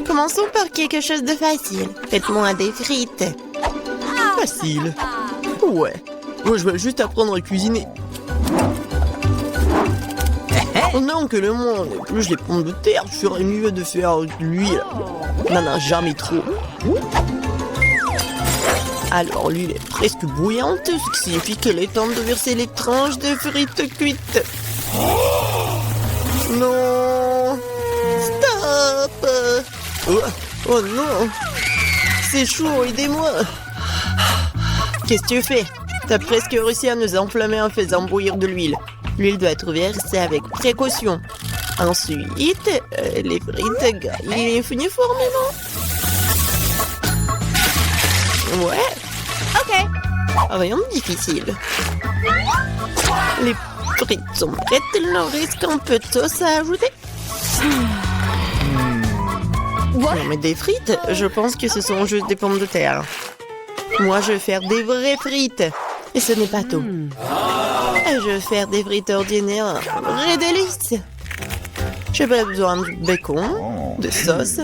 Commençons par quelque chose de facile. Faites-moi des frites. Facile. Ouais. Moi, je vais juste apprendre à cuisiner. Pendant que le monde épluche les pommes de terre, je ferais mieux de faire de l'huile. Non, jamais trop. Alors, l'huile est presque bouillante, ce qui signifie qu'il est temps de verser les tranches de frites cuites. Non! Stop! Oh non! C'est chaud, aidez-moi! Qu'est-ce que tu fais? T'as presque réussi à nous enflammer en faisant bouillir de l'huile. L'huile doit être versée avec précaution. Ensuite, les frites gagnent uniformément. Ouais. Ok. Rien de difficile. Les frites sont prêtes, il leur reste un peu de sauce à ajouter. Non mais des frites, je pense que ce sont juste des pommes de terre. Moi je vais faire des vraies frites. Et ce n'est pas tout. Je vais faire des frites ordinaires, vraies délices. J'ai pas besoin de bacon, de sauce.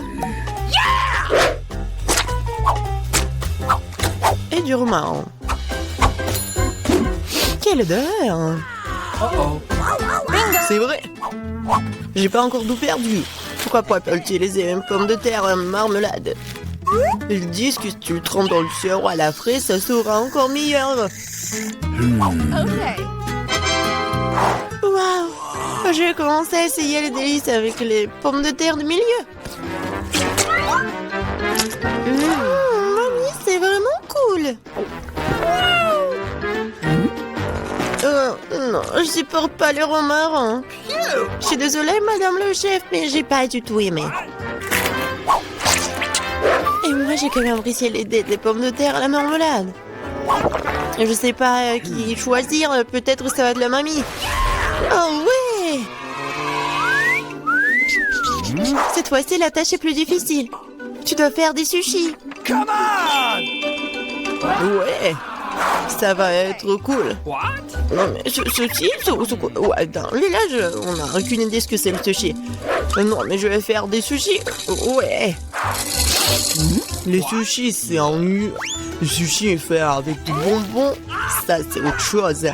Et du romarin. Quelle odeur! C'est vrai! J'ai pas encore tout perdu. Pourquoi pas utiliser une pomme de terre en marmelade? Ils disent que si tu le trempes dans le sirop à la fraise, ça sera encore meilleur. Waouh! Je vais commencer à essayer les délices avec les pommes de terre du milieu. Mamie, c'est vraiment cool. Non, je supporte pas le romarin. Je suis désolée, madame le chef, mais j'ai pas du tout aimé. Et moi, j'ai quand même apprécié les pommes de terre à la marmelade. Je sais pas qui choisir, peut-être ça va de la mamie. Oh ouais! Cette fois-ci, la tâche est plus difficile. Tu dois faire des sushis. Come on! Ouais, ça va être cool. What? Non mais sushi, ouais, dans le village, on n'a aucune idée ce que c'est le sushi. Non mais je vais faire des sushis. Ouais. Les sushis, c'est en nu. Le sushi est fait avec du bonbon. Ça, c'est autre chose.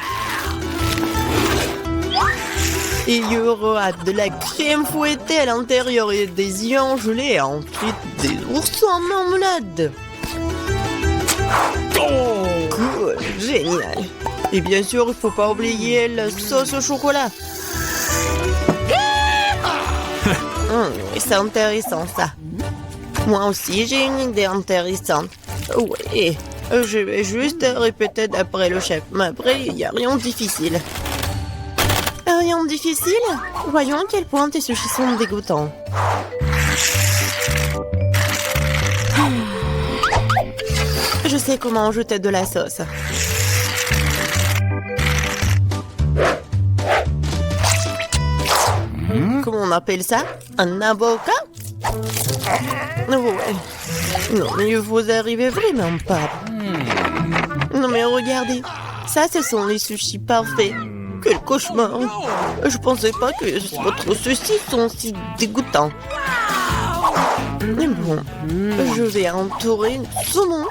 Il y aura de la crème fouettée à l'intérieur et des œufs gelés. Et ensuite, des oursons en marmelade. Cool, génial. Et bien sûr, il faut pas oublier la sauce au chocolat. C'est intéressant ça. Moi aussi, j'ai une idée intéressante. Oui, je vais juste répéter d'après le chef. Mais après, il n'y a rien de difficile. Rien de difficile? Voyons à quel point tes sushis sont dégoûtants. Je sais comment ajouter de la sauce. Comment on appelle ça? Un avocat? Ouais. Non, mais vous arrivez vraiment pas. Non, mais regardez. Ça, ce sont les sushis parfaits. Quel cauchemar. Je pensais pas que votre sushi sont si dégoûtants. Mais bon, je vais entourer le saumon.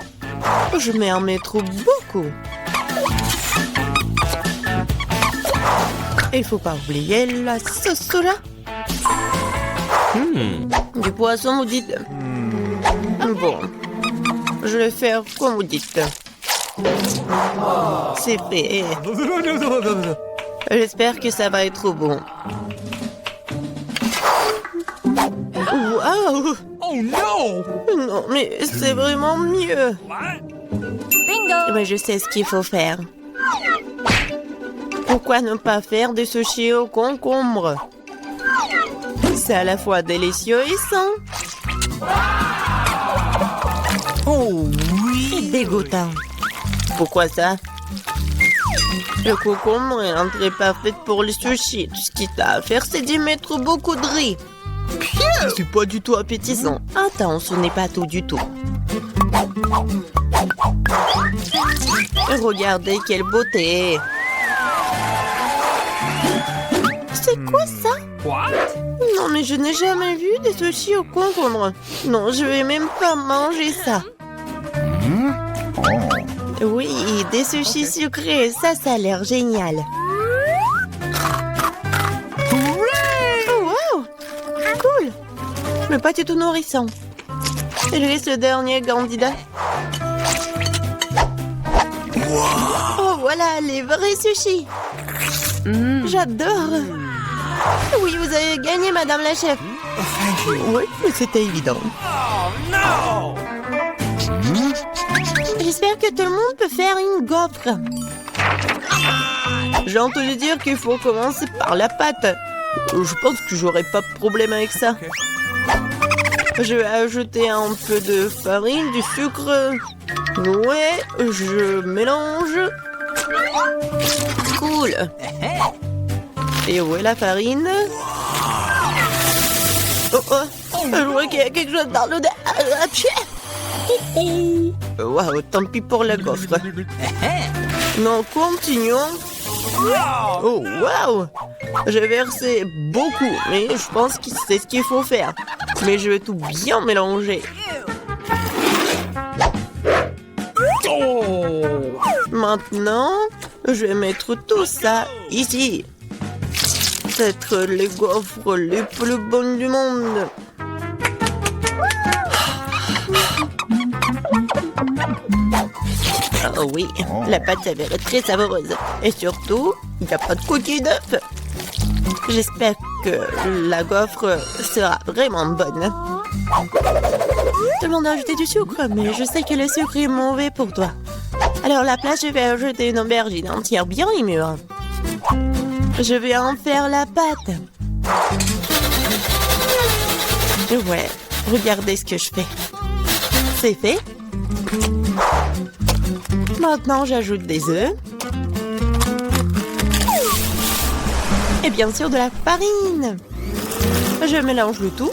Je vais en mettre beaucoup. Il faut pas oublier la sauce soja. Du poisson, vous dites. Bon, je vais faire comme vous dites. C'est fait. J'espère que ça va être bon. Waouh! Oh no! Non, mais c'est vraiment mieux. What? Bingo! Mais je sais ce qu'il faut faire. Pourquoi ne pas faire des sushis au concombre? C'est à la fois délicieux et sain. Oh Et oui! dégoûtant. Pourquoi ça? Le concombre est l'entrée parfaite pour les sushis. Tout ce qu'il t'a à faire, c'est d'y mettre beaucoup de riz. C'est pas du tout appétissant. Attends, ce n'est pas tout du tout. Regardez quelle beauté. C'est quoi ça? What? Non, mais je n'ai jamais vu des sushis au concombre. Non, je vais même pas manger ça. Oui, des sushis sucrés, ça a l'air génial. Oh, wow! Cool! Mais pas du tout nourrissant. Je laisse le dernier candidat. Oh, voilà, les vrais sushis. J'adore. Oui, vous avez gagné, madame la chef. Thank you. Oui, c'était évident. Oh no! J'espère que tout le monde peut faire une gaufre. J'ai entendu dire qu'il faut commencer par la pâte. Je pense que j'aurai pas de problème avec ça. Je vais ajouter un peu de farine, du sucre. Ouais, je mélange. Cool. Et où est la farine? Oh, oh, je vois qu'il y a quelque chose dans l'odeur. Waouh, tant pis pour la gaufre. Non, continuons. Oh, waouh! J'ai versé beaucoup, mais je pense que c'est ce qu'il faut faire. Mais je vais tout bien mélanger. Maintenant, je vais mettre tout ça ici. Peut-être les gaufres les plus bonnes du monde. Oh oui, la pâte s'avère très savoureuse. Et surtout, il n'y a pas de coquille d'œuf. J'espère que la gaufre sera vraiment bonne. Tout le monde a ajouté du sucre, mais je sais que le sucre est mauvais pour toi. Alors à la place, je vais ajouter une aubergine entière bien mûre. Je vais en faire la pâte. Ouais, regardez ce que je fais. C'est fait. Maintenant, j'ajoute des œufs. Et bien sûr, de la farine. Je mélange le tout.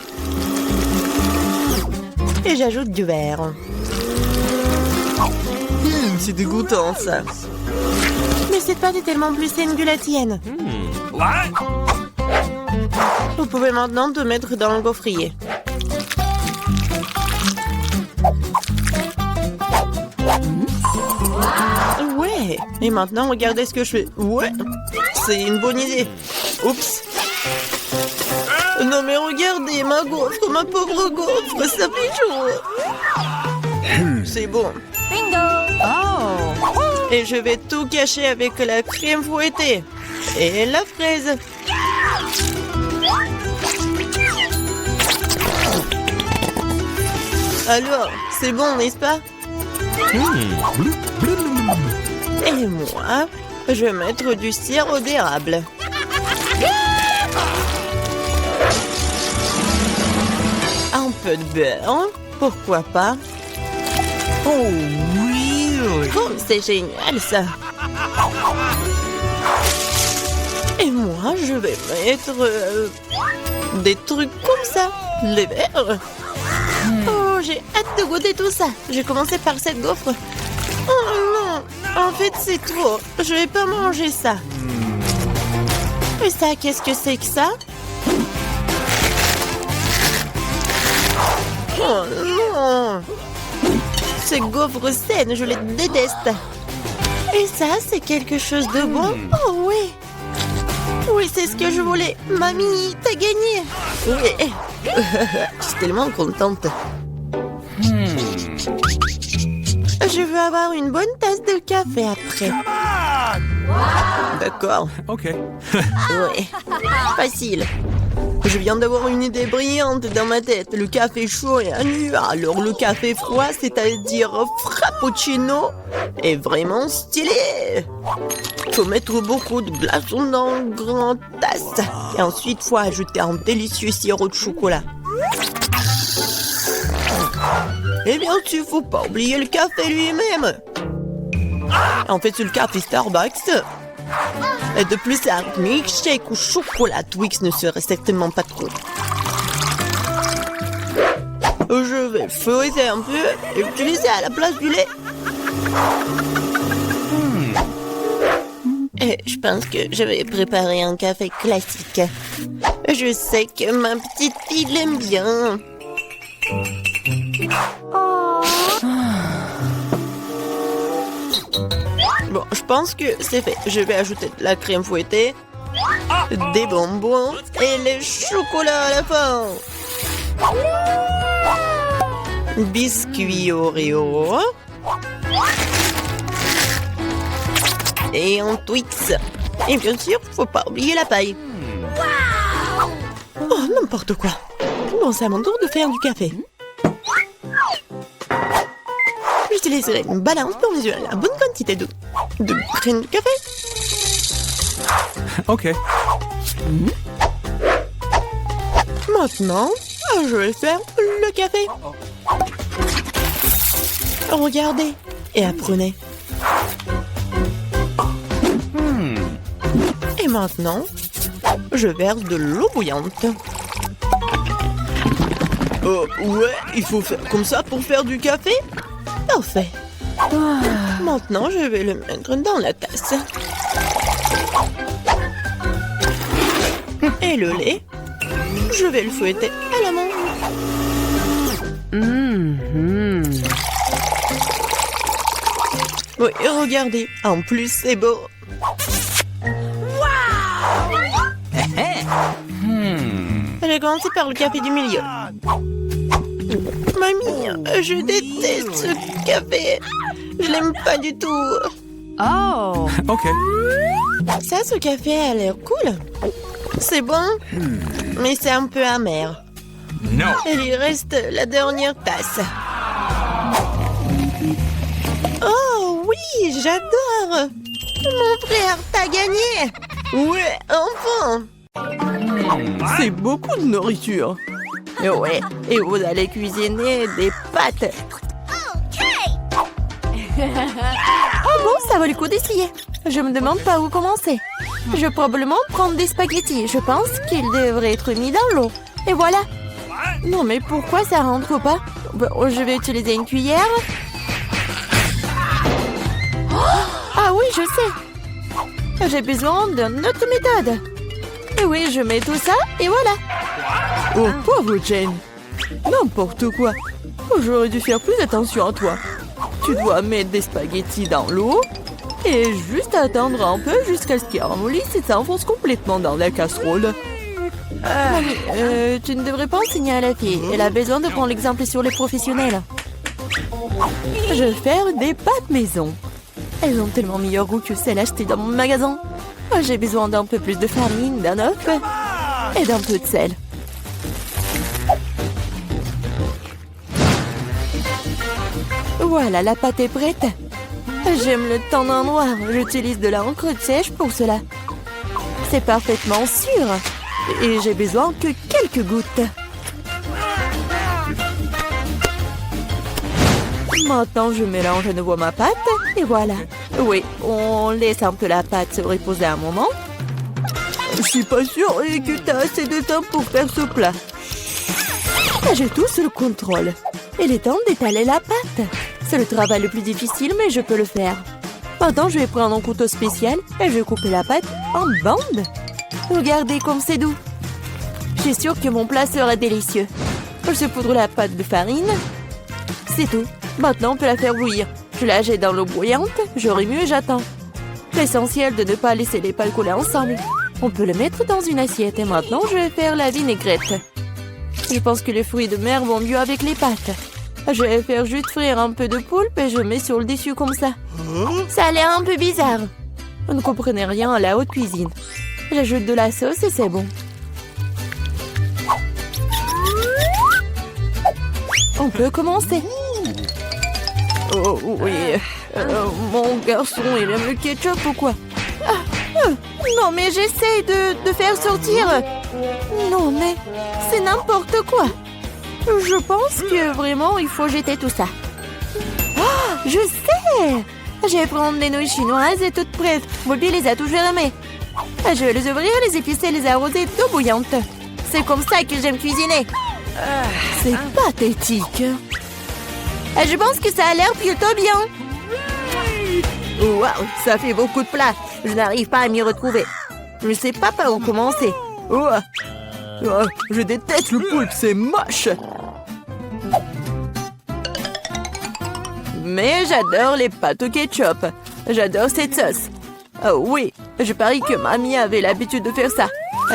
Et j'ajoute du verre. C'est dégoûtant, ça. Mais cette pâte est tellement plus saine que la tienne. What? Vous pouvez maintenant te mettre dans le gaufrier. Ouais. Et maintenant, regardez ce que je fais. Ouais. C'est une bonne idée. Oups. Non mais regardez, ma gaufre, ma pauvre gaufre, ça fait chaud. C'est bon. Et je vais tout cacher avec la crème fouettée et la fraise. Alors, c'est bon, n'est-ce pas? Et moi, je vais mettre du sirop d'érable. Un peu de beurre, pourquoi pas? Oh oui! Oh, c'est génial ça! Et moi, je vais mettre des trucs comme ça, les verres. Oh, j'ai hâte de goûter tout ça. Je vais commencer par cette gaufre. Oh non, en fait c'est trop. Je vais pas manger ça. Et ça, qu'est-ce que c'est que ça? Oh non! Ces gaufres saines, je les déteste. Et ça, c'est quelque chose de bon? Oh oui! Oui, c'est ce que je voulais. Mamie, t'as gagné! Oui! Je suis tellement contente. Je veux avoir une bonne tasse de café après. D'accord. Okay. Oui. Facile. Je viens d'avoir une idée brillante dans ma tête. Le café chaud est nu. Alors le café froid, c'est-à-dire frappuccino, est vraiment stylé. Faut mettre beaucoup de glaçons dans une grande tasse. Et ensuite, faut ajouter un délicieux sirop de chocolat. Et bien sûr, faut pas oublier le café lui-même. En fait, c'est le café Starbucks. Et de plus, un milkshake au chocolat Twix ne serait certainement pas trop. Je vais feuilleter un peu et utiliser à la place du lait. Et je pense que je vais préparer un café classique. Je sais que ma petite fille l'aime bien. Bon, je pense que c'est fait. Je vais ajouter de la crème fouettée, des bonbons et les chocolats à la fin. Biscuits Oreo. Et un Twix. Et bien sûr, faut pas oublier la paille. Oh, n'importe quoi. Bon, c'est à mon tour de faire du café. J'utiliserai une balance pour mesurer la bonne quantité de graines de café. Ok. Maintenant, je vais faire le café. Regardez et apprenez. Et maintenant, je verse de l'eau bouillante. Ouais, il faut faire comme ça pour faire du café? Parfait. Maintenant, je vais le mettre dans la tasse. Et le lait, je vais le fouetter à la main. Oui, regardez, en plus c'est beau. J'ai commencé par le café du milieu. Mamie, je déteste ce café. Je l'aime pas du tout. Oh! Ok. Ça, ce café a l'air cool. C'est bon, mais c'est un peu amer. No. Et il reste la dernière tasse. Oh oui, j'adore. Mon frère, t'as gagné. Ouais, enfin. C'est beaucoup de nourriture. Ouais, et vous allez cuisiner des pâtes. Oh bon, ça vaut le coup d'essayer. Je me demande par où commencer. Je vais probablement prendre des spaghettis. Je pense qu'ils devraient être mis dans l'eau. Et voilà. Non, mais pourquoi ça rentre pas? Bon, je vais utiliser une cuillère. Ah oui, je sais. J'ai besoin d'une autre méthode. Et oui, je mets tout ça et voilà. Oh, pauvre Jane. N'importe quoi. J'aurais dû faire plus attention à toi. Tu dois mettre des spaghettis dans l'eau et juste attendre un peu jusqu'à ce qu'ils ramollissent et s'enfoncent complètement dans la casserole. Mamie, tu ne devrais pas enseigner à la fille. Elle a besoin de prendre l'exemple sur les professionnels. Je vais faire des pâtes maison. Elles ont tellement meilleur goût que celles achetées dans mon magasin. J'ai besoin d'un peu plus de farine, d'un œuf et d'un peu de sel. Voilà, la pâte est prête. J'aime le teint d'un noir. J'utilise de l'encre sèche pour cela. C'est parfaitement sûr. Et j'ai besoin que quelques gouttes. Maintenant, je mélange à nouveau ma pâte. Et voilà. Oui, on laisse un peu la pâte se reposer un moment. Je suis pas sûre que tu as assez de temps pour faire ce plat. J'ai tout sous le contrôle. Il est temps d'étaler la pâte. C'est le travail le plus difficile, mais je peux le faire. Maintenant, je vais prendre un couteau spécial et je vais couper la pâte en bandes. Regardez comme c'est doux. Je suis sûre que mon plat sera délicieux. Je poudre la pâte de farine. C'est tout. Maintenant, on peut la faire bouillir. Je la jette dans l'eau bouillante. Je remue et j'attends. L'essentiel de ne pas laisser les pâtes coller ensemble. On peut le mettre dans une assiette. Et maintenant, je vais faire la vinaigrette. Je pense que les fruits de mer vont mieux avec les pâtes. Je vais faire juste frire un peu de poulpe et je mets sur le dessus comme ça. Ça a l'air un peu bizarre. Vous ne comprenez rien à la haute cuisine. J'ajoute de la sauce et c'est bon. On peut commencer. Oh oui. Mon garçon, il aime le ketchup ou quoi? Non, mais j'essaie de faire sortir. Non, mais c'est n'importe quoi. Je pense que vraiment, il faut jeter tout ça. Oh, je sais! Je vais prendre des nouilles chinoises et toutes prêtes. Bobby les a toujours aimées. Je vais les ouvrir, les épicer, les arroser d'eau bouillante. C'est comme ça que j'aime cuisiner. C'est pathétique. Je pense que ça a l'air plutôt bien. Waouh, ça fait beaucoup de plats. Je n'arrive pas à m'y retrouver. Je ne sais pas par où commencer. Oh, je déteste le poulpe, c'est moche. Mais j'adore les pâtes au ketchup. J'adore cette sauce. Oh oui, je parie que mamie avait l'habitude de faire ça.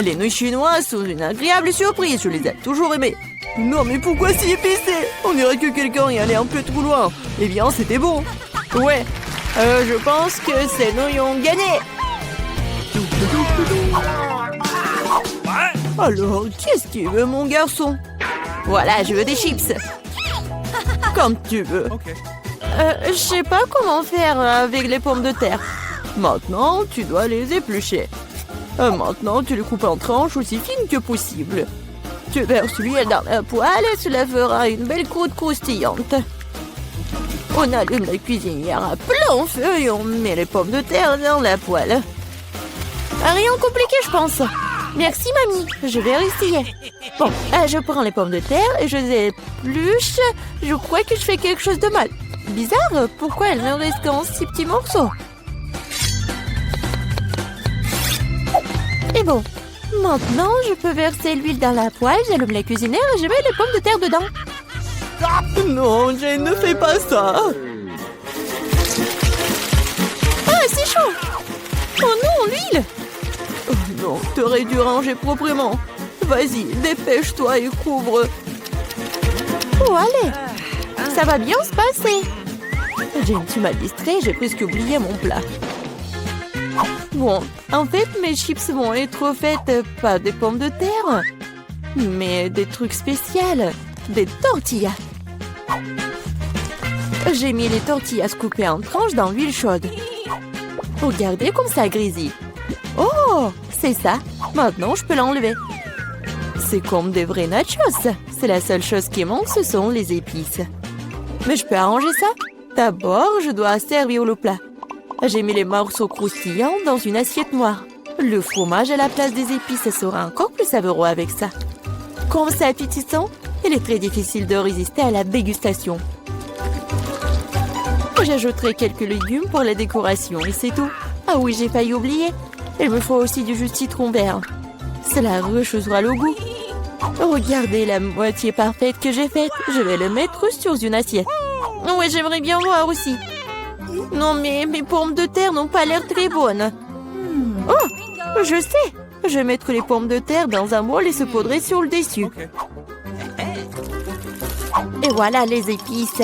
Les nouilles chinoises sont une agréable surprise, je les ai toujours aimées. Non mais pourquoi si épicé? On dirait que quelqu'un y allait un peu trop loin. Eh bien, c'était bon. Ouais, je pense que ces nouilles ont gagné. Alors, qu'est-ce qu'il veut, mon garçon? Voilà, je veux des chips. Comme tu veux. Je sais pas comment faire avec les pommes de terre. Maintenant, tu dois les éplucher. Maintenant, tu les coupes en tranches aussi fines que possible. Tu verses l'huile dans la poêle et cela fera une belle croûte croustillante. On allume la cuisinière à plein feu et on met les pommes de terre dans la poêle. Rien de compliqué, je pense. Merci, mamie. Je vais essayer. Bon, je prends les pommes de terre et je les épluche. Je crois que je fais quelque chose de mal. Bizarre, pourquoi elles ne restent qu'en si petits morceaux? Et bon, maintenant je peux verser l'huile dans la poêle, j'allume la cuisinière et je mets les pommes de terre dedans. Non, Jane, ne fais pas ça. Ah, c'est chaud. Oh non, l'huile. Oh non, t'aurais dû ranger proprement. Vas-y, dépêche-toi et couvre. Oh, allez. Ça va bien se passer. Jane, tu m'as distrait, j'ai presque oublié mon plat. Bon, en fait, mes chips vont être faites pas des pommes de terre, mais des trucs spéciaux, des tortillas. J'ai mis les tortillas coupées en tranches dans l'huile chaude. Regardez comme ça grésille. Oh, c'est ça. Maintenant, je peux l'enlever. C'est comme des vrais nachos. C'est la seule chose qui manque, ce sont les épices. Mais je peux arranger ça. D'abord, je dois servir le plat. J'ai mis les morceaux croustillants dans une assiette noire. Le fromage à la place des épices sera encore plus savoureux avec ça. Comme c'est appétissant, il est très difficile de résister à la dégustation. J'ajouterai quelques légumes pour la décoration et c'est tout. Ah oui, j'ai failli oublier. Il me faut aussi du jus de citron vert. Cela rechauffera le goût. Regardez la moitié parfaite que j'ai faite. Je vais le mettre sur une assiette. Oui, j'aimerais bien voir aussi. Non, mais mes pommes de terre n'ont pas l'air très bonnes. Oh, je sais. Je vais mettre les pommes de terre dans un bol et se poudrer sur le dessus. Et voilà les épices.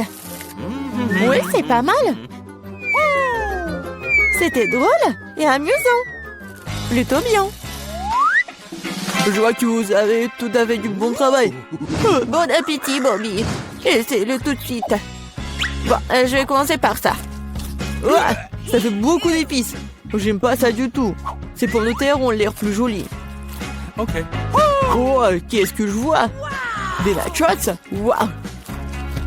Oui, c'est pas mal. C'était drôle et amusant. Plutôt bien. Je vois que vous avez tout à fait du bon travail. Bon appétit, Bobby. Essayez-le tout de suite. Bon, je vais commencer par ça. Ouais, ça fait beaucoup d'épices. J'aime pas ça du tout. Ces pommes de terre ont l'air plus jolies. Ok. Oh, qu'est-ce que je vois? Des nachos? Waouh.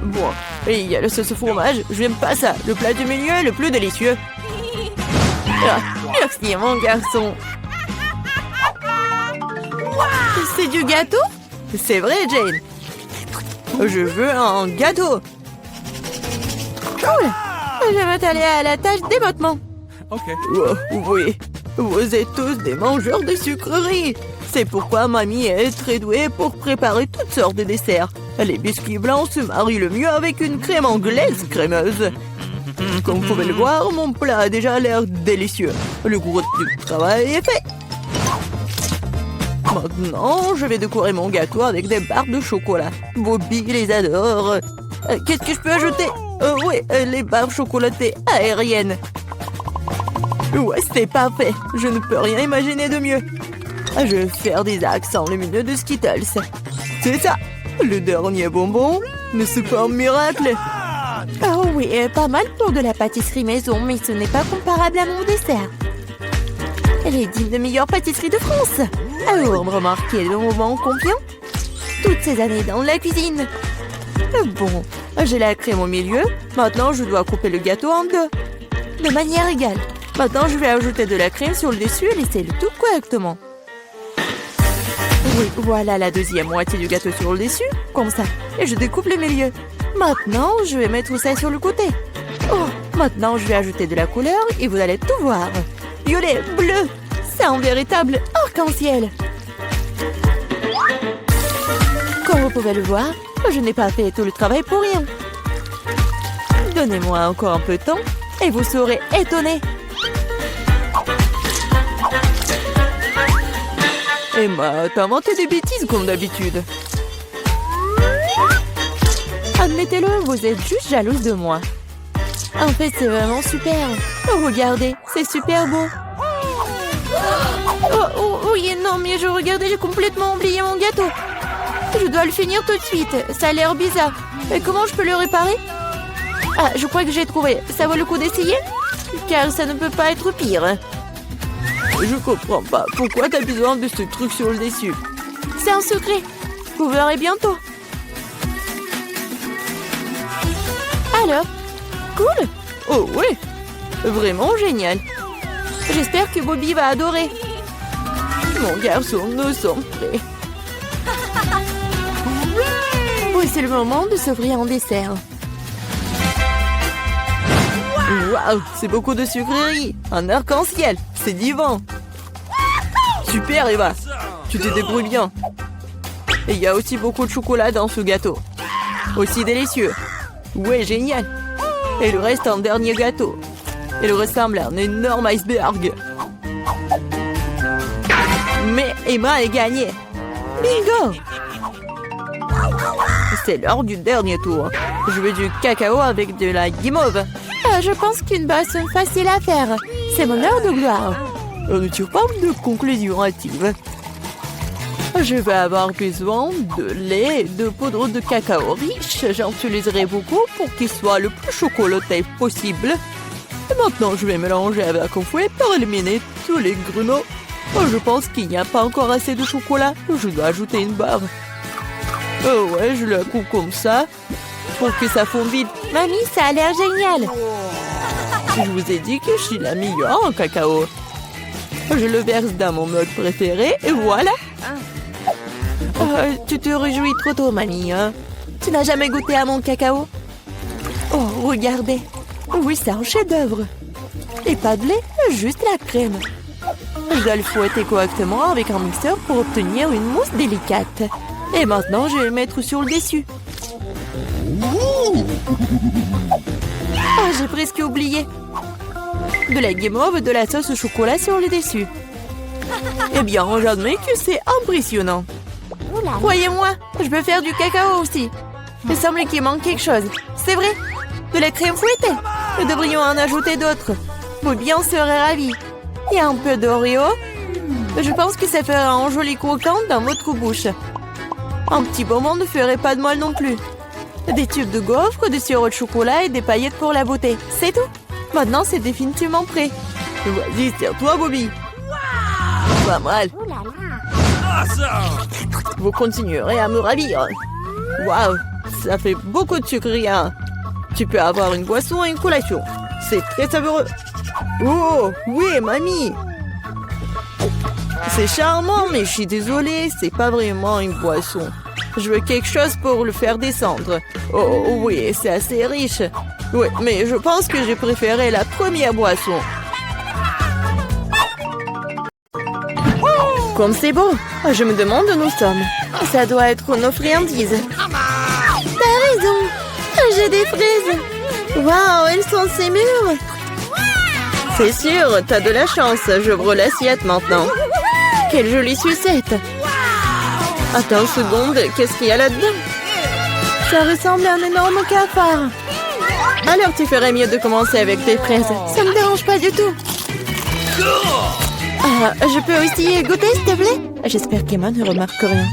Bon, et il y a le sauce au fromage. Je n'aime pas ça. Le plat du milieu est le plus délicieux. Ah, merci, mon garçon. C'est du gâteau? C'est vrai, Jane. Je veux un gâteau. Cool. Je vais t'aller à la tâche d'éboîtement. Ok. Oh, oui, vous êtes tous des mangeurs de sucreries. C'est pourquoi mamie est très douée pour préparer toutes sortes de desserts. Les biscuits blancs se marient le mieux avec une crème anglaise crémeuse. Comme vous pouvez le voir, mon plat a déjà l'air délicieux. Le gros du travail est fait. Maintenant, je vais décorer mon gâteau avec des barres de chocolat. Bobby les adore. Qu'est-ce que je peux ajouter? Oui, les barres chocolatées aériennes. Ouais, c'est parfait. Je ne peux rien imaginer de mieux. Je vais faire des accents lumineux de Skittles. C'est ça. Le dernier bonbon, mais c'est pas un miracle. Oh oui, pas mal pour de la pâtisserie maison, mais ce n'est pas comparable à mon dessert. Les 10 meilleures pâtisseries de France. Alors, remarquez le moment confiant. Toutes ces années dans la cuisine. Bon, j'ai la crème au milieu. Maintenant, je dois couper le gâteau en deux. De manière égale. Maintenant, je vais ajouter de la crème sur le dessus et laisser le tout correctement. Oui, voilà la deuxième moitié du gâteau sur le dessus, comme ça. Et je découpe le milieu. Maintenant, je vais mettre ça sur le côté. Oh, maintenant, je vais ajouter de la couleur et vous allez tout voir. Violet, bleu, c'est un véritable arc-en-ciel. Comme vous pouvez le voir, je n'ai pas fait tout le travail pour rien. Donnez-moi encore un peu de temps et vous serez étonnés. Emma, t'as inventé des bêtises comme d'habitude. Admettez-le, vous êtes juste jalouse de moi. En fait, c'est vraiment super. Oh, regardez, c'est super beau. Oh, oui, non, mais regardez, j'ai complètement oublié mon gâteau. Je dois le finir tout de suite. Ça a l'air bizarre. Mais comment je peux le réparer? Ah, je crois que j'ai trouvé. Ça vaut le coup d'essayer? Car ça ne peut pas être pire. Je comprends pas. Pourquoi t'as besoin de ce truc sur le dessus? C'est un secret. Vous verrez bientôt. Alors, cool. Oh oui, vraiment génial. J'espère que Bobby va adorer. Mon garçon, nous sommes prêts. Oui, c'est le moment de s'offrir un dessert. Waouh, c'est beaucoup de sucreries. Un arc-en-ciel, c'est divin. Super, Eva. Tu te débrouilles bien. Et il y a aussi beaucoup de chocolat dans ce gâteau. Aussi délicieux. Ouais, génial. Et il reste un dernier gâteau. Il ressemble à un énorme iceberg. Mais Emma a gagné. Bingo! C'est l'heure du dernier tour. Je veux du cacao avec de la guimauve. Je pense qu'une boisson facile à faire. C'est mon heure de gloire. On ne tire pas de conclusion hâtive. Je vais avoir besoin de lait et de poudre de cacao riche. J'en utiliserai beaucoup pour qu'il soit le plus chocolaté possible. Et maintenant, je vais mélanger avec un fouet pour éliminer tous les grumeaux. Je pense qu'il n'y a pas encore assez de chocolat. Je dois ajouter une barre. Oh ouais, je la coupe comme ça pour que ça fonde vite. Mamie, ça a l'air génial. Je vous ai dit que je suis la meilleure en cacao. Je le verse dans mon mug préféré et voilà. Tu te réjouis trop tôt, mamie. Hein? Tu n'as jamais goûté à mon cacao? Oh, regardez. Oui, c'est un chef-d'œuvre. Et pas de lait, juste la crème. Je dois le fouetter correctement avec un mixeur pour obtenir une mousse délicate. Et maintenant, je vais le mettre sur le dessus. Ah, j'ai presque oublié. De la guimauve, de la sauce au chocolat sur le dessus. Eh bien, j'admets que c'est impressionnant. Croyez-moi, je peux faire du cacao aussi. Il semble qu'il manque quelque chose. C'est vrai, de la crème fouettée. Nous devrions en ajouter d'autres. Bobby en serait ravi. Et un peu d'Oreo. Je pense que ça fera un joli croquant dans votre bouche. Un petit bonbon ne ferait pas de mal non plus. Des tubes de gaufres, du sirop de chocolat et des paillettes pour la beauté. C'est tout. Maintenant, c'est définitivement prêt. Vas-y, c'est à toi, Bobby. Pas mal. Vous continuerez à me ravir. Waouh, ça fait beaucoup de sucre, rien. Tu peux avoir une boisson et une collation. C'est très savoureux. Oh, oui, mamie. C'est charmant, mais je suis désolée, c'est pas vraiment une boisson. Je veux quelque chose pour le faire descendre. Oh, oui, c'est assez riche. Oui, mais je pense que j'ai préféré la première boisson. Comme c'est beau, je me demande où nous sommes. Ça doit être nos friandises. T'as raison, j'ai des fraises. Waouh, elles sont si mûres. C'est sûr, t'as de la chance. J'ouvre l'assiette maintenant. Quelle jolie sucette. Attends une seconde, qu'est-ce qu'il y a là-dedans? Ça ressemble à un énorme cafard. Alors tu ferais mieux de commencer avec tes fraises. Ça me dérange pas du tout. Ah, je peux aussi goûter, s'il te plaît? J'espère qu'Emma ne remarque rien.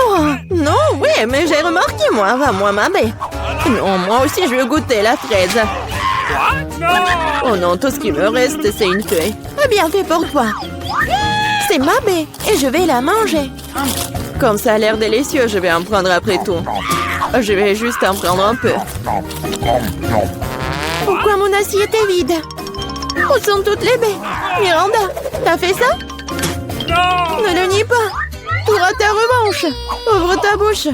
Oh, non, oui, mais j'ai remarqué, moi. Va, moi, ma baie. Non, moi aussi, je veux goûter la fraise. Oh non, tout ce qui me reste, c'est une feuille. Bien fait pour toi. C'est ma baie et je vais la manger. Comme ça a l'air délicieux, je vais en prendre après tout. Je vais juste en prendre un peu. Pourquoi mon assiette est vide? Où sont toutes les baies? Miranda, t'as fait ça? Ne le nie pas. Tu auras ta revanche. Ouvre ta bouche.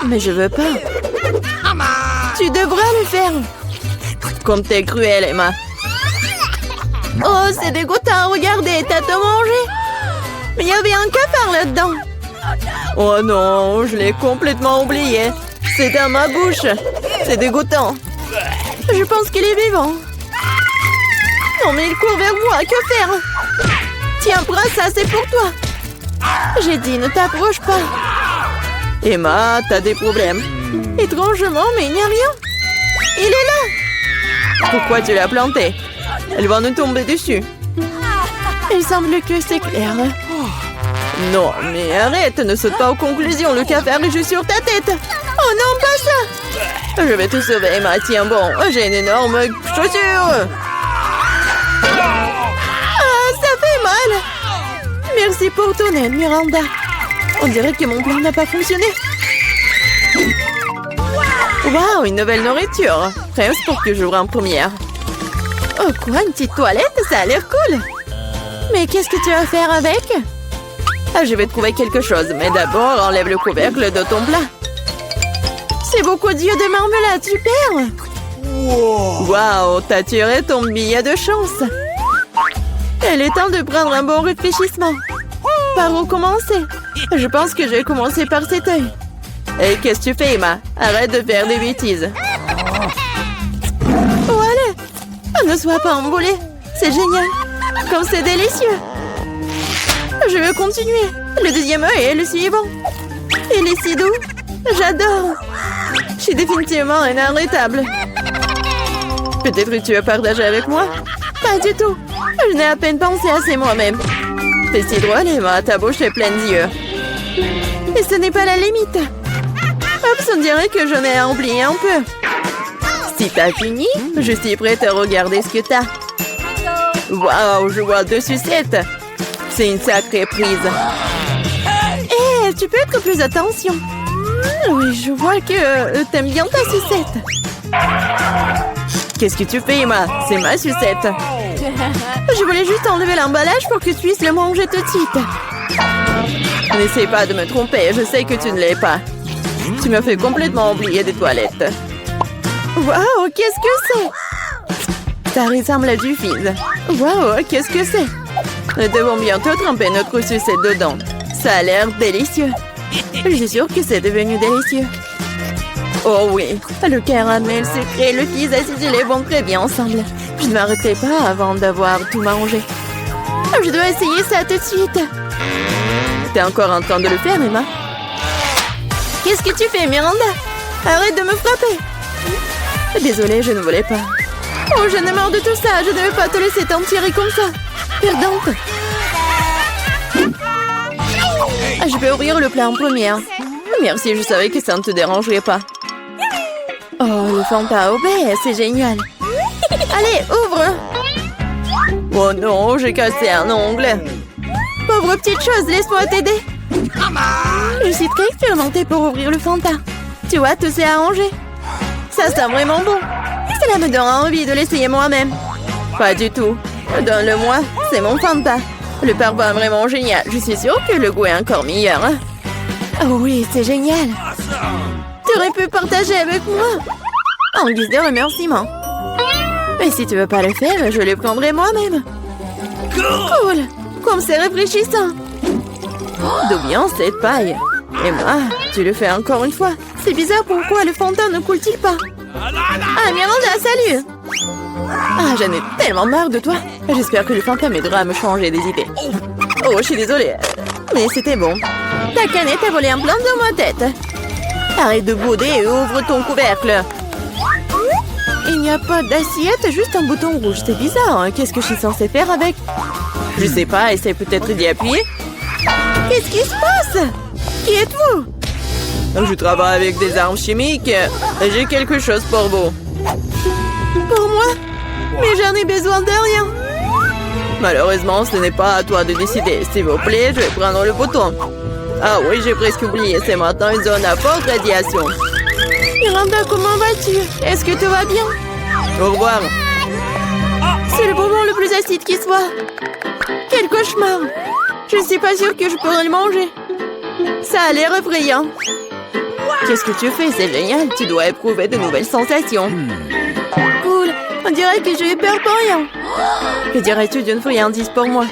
Mais je veux pas. Tu devras le faire. Comme t'es cruelle, Emma. Oh, c'est dégoûtant. Regardez, t'as tout mangé. Mais il y avait un cafard là-dedans. Oh non, je l'ai complètement oublié. C'est dans ma bouche. C'est dégoûtant. Je pense qu'il est vivant. Non, mais il court vers moi. Que faire? Tiens, prends ça, c'est pour toi. J'ai dit, ne t'approche pas. Emma, t'as des problèmes. Étrangement, mais il n'y a rien. Il est là. Pourquoi tu l'as planté? Elle va nous tomber dessus. Il semble que c'est clair. Non, mais arrête, ne saute pas aux conclusions. Le café arrive juste sur ta tête. Oh non, pas ça. Je vais te sauver, Emma. Tiens bon, j'ai une énorme chaussure. Ah, ça fait mal. Merci pour ton aide, Miranda. On dirait que mon plan n'a pas fonctionné. Waouh, une nouvelle nourriture. Presque pour que j'ouvre en première. Oh quoi, une petite toilette? Ça a l'air cool. Mais qu'est-ce que tu vas faire avec? Ah, je vais trouver quelque chose, mais d'abord, enlève le couvercle de ton plat. C'est beaucoup d'yeux de marmelade, super. Waouh, t'as tiré ton billet de chance. Il est temps de prendre un bon réfléchissement. Par où commencer? Je pense que je vais commencer par cet œil. Et qu'est-ce que tu fais, Emma? Arrête de faire des bêtises. Voilà. Oh, ne sois pas emboulé. C'est génial. Comme c'est délicieux. Je veux continuer. Le deuxième œil est le suivant. Il est si doux. J'adore. Je suis définitivement inarrêtable. Peut-être que tu veux partager avec moi? Pas du tout. Je n'ai à peine pensé à c'est moi-même. C'est si drôle, Emma. Ta bouche est pleine d'yeux. Et ce n'est pas la limite. Oups, on dirait que j'en ai oublié un peu. Si t'as fini, je suis prête à regarder ce que t'as. Waouh, je vois 2 sucettes. C'est une sacrée prise. Hé, tu peux être plus attention. Oui, je vois que t'aimes bien ta sucette. Qu'est-ce que tu fais, Emma? C'est ma sucette. Je voulais juste enlever l'emballage pour que tu puisses le manger tout de suite. N'essaie pas de me tromper, je sais que tu ne l'es pas. Tu me fais complètement oublier des toilettes. Waouh, qu'est-ce que c'est? Ça ressemble à du fizz. Waouh, qu'est-ce que c'est? Nous devons bientôt tremper notre sucette dedans. Ça a l'air délicieux. Je suis sûre que c'est devenu délicieux. Oh oui, le caramel sucré et le fizz acidulé vont très bien ensemble. Je ne m'arrêterai pas avant d'avoir tout mangé. Je dois essayer ça tout de suite. T'es encore en train de le faire, Emma? Qu'est-ce que tu fais, Miranda? Arrête de me frapper. Désolée, je ne voulais pas. Oh, j'en ai marre de tout ça. Je ne veux pas te laisser t'en tirer comme ça. Perdante. Je vais ouvrir le plat en première. Merci, je savais que ça ne te dérangerait pas. Oh, le Fanta au baie, c'est génial. Allez, ouvre. Oh non, j'ai cassé un ongle. Pauvre petite chose, laisse-moi t'aider. Je suis très expérimentée pour ouvrir le Fanta. Tu vois, tout s'est arrangé. Ça sent vraiment bon. Cela me donne envie de l'essayer moi-même. Pas du tout. Donne-le-moi, c'est mon Fanta. Le parfum est vraiment génial. Je suis sûre que le goût est encore meilleur. Hein? Oh oui, c'est génial. Tu aurais pu partager avec moi. En guise de remerciement. Mais si tu veux pas le faire, je le prendrai moi-même. Cool. Comme c'est rafraîchissant. D'où vient cette paille? Emma, tu le fais encore une fois. C'est bizarre, pourquoi le Fanta ne coule-t-il pas? Ah, Miranda, salut. Ah, j'en ai tellement marre de toi. J'espère que le Fanta m'aidera à me changer des idées. Oh, je suis désolée. Mais c'était bon. Ta canette a volé un plan dans ma tête. Arrête de bouder et ouvre ton couvercle. Il n'y a pas d'assiette, juste un bouton rouge. C'est bizarre, hein? Qu'est-ce que je suis censée faire avec? Je sais pas, essaie peut-être d'y appuyer. Qu'est-ce qui se passe? Qui êtes-vous? Je travaille avec des armes chimiques. J'ai quelque chose pour vous. Pour moi? Mais j'en ai besoin de rien. Malheureusement, ce n'est pas à toi de décider. S'il vous plaît, je vais prendre le bouton. Ah oui, j'ai presque oublié. C'est maintenant une zone à forte radiation. Miranda, comment vas-tu? Est-ce que tout va bien? Au revoir. C'est le bonbon le plus acide qui soit. Quel cauchemar. Je ne suis pas sûre que je pourrais le manger. Ça a l'air effrayant. Qu'est-ce que tu fais? C'est génial. Tu dois éprouver de nouvelles sensations. Cool. On dirait que j'ai eu peur pour rien. Que dirais-tu d'une friandise pour moi?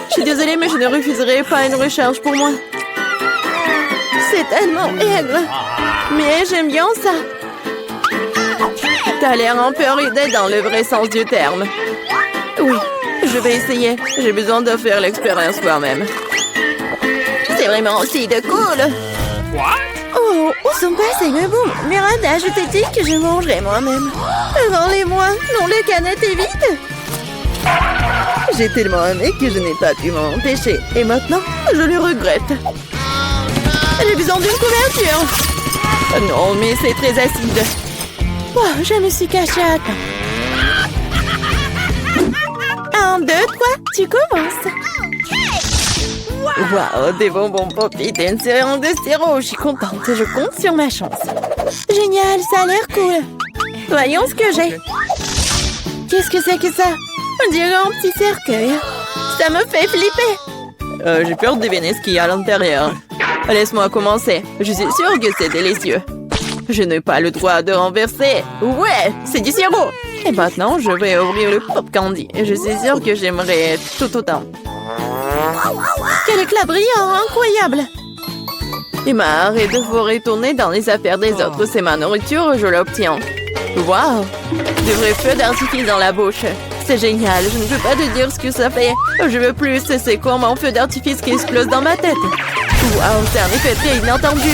Je suis désolée, mais je ne refuserai pas une recharge pour moi. C'est tellement aigre. Mais j'aime bien ça. T'as l'air un peu ridé dans le vrai sens du terme. Oui, je vais essayer. J'ai besoin de faire l'expérience moi-même. C'est vraiment aussi de cool. Oh, où sont passés mes bons? Miranda, je t'ai dit que je mangerais moi-même. Rends-les-moi. Non, le canette est vide. J'ai tellement aimé que je n'ai pas pu m'en empêcher. Et maintenant, je le regrette. J'ai besoin d'une couverture. Non, mais c'est très acide. Oh, je me suis cachée à temps. 1, 2, 3, tu commences. Wow, des bonbons Poppy, t'es une série de sirop. Je suis contente, je compte sur ma chance. Génial, ça a l'air cool. Voyons ce que j'ai. Qu'est-ce que c'est que ça? On dirait un petit cercueil. Ça me fait flipper. J'ai peur de deviner ce qu'il y a à l'intérieur. Laisse-moi commencer. Je suis sûre que c'est délicieux. Je n'ai pas le droit de renverser. Ouais, c'est du sirop. Et maintenant, je vais ouvrir le pop candy. Je suis sûre que j'aimerais tout autant. Quel éclat brillant, incroyable. Emma, arrête de vous retourner dans les affaires des autres. C'est ma nourriture, je l'obtiens. Waouh, de vrais feux d'artifice dans la bouche. C'est génial, je ne peux pas te dire ce que ça fait. Je veux plus, c'est comme un feu d'artifice qui explose dans ma tête. Waouh, c'est un effet très inattendu.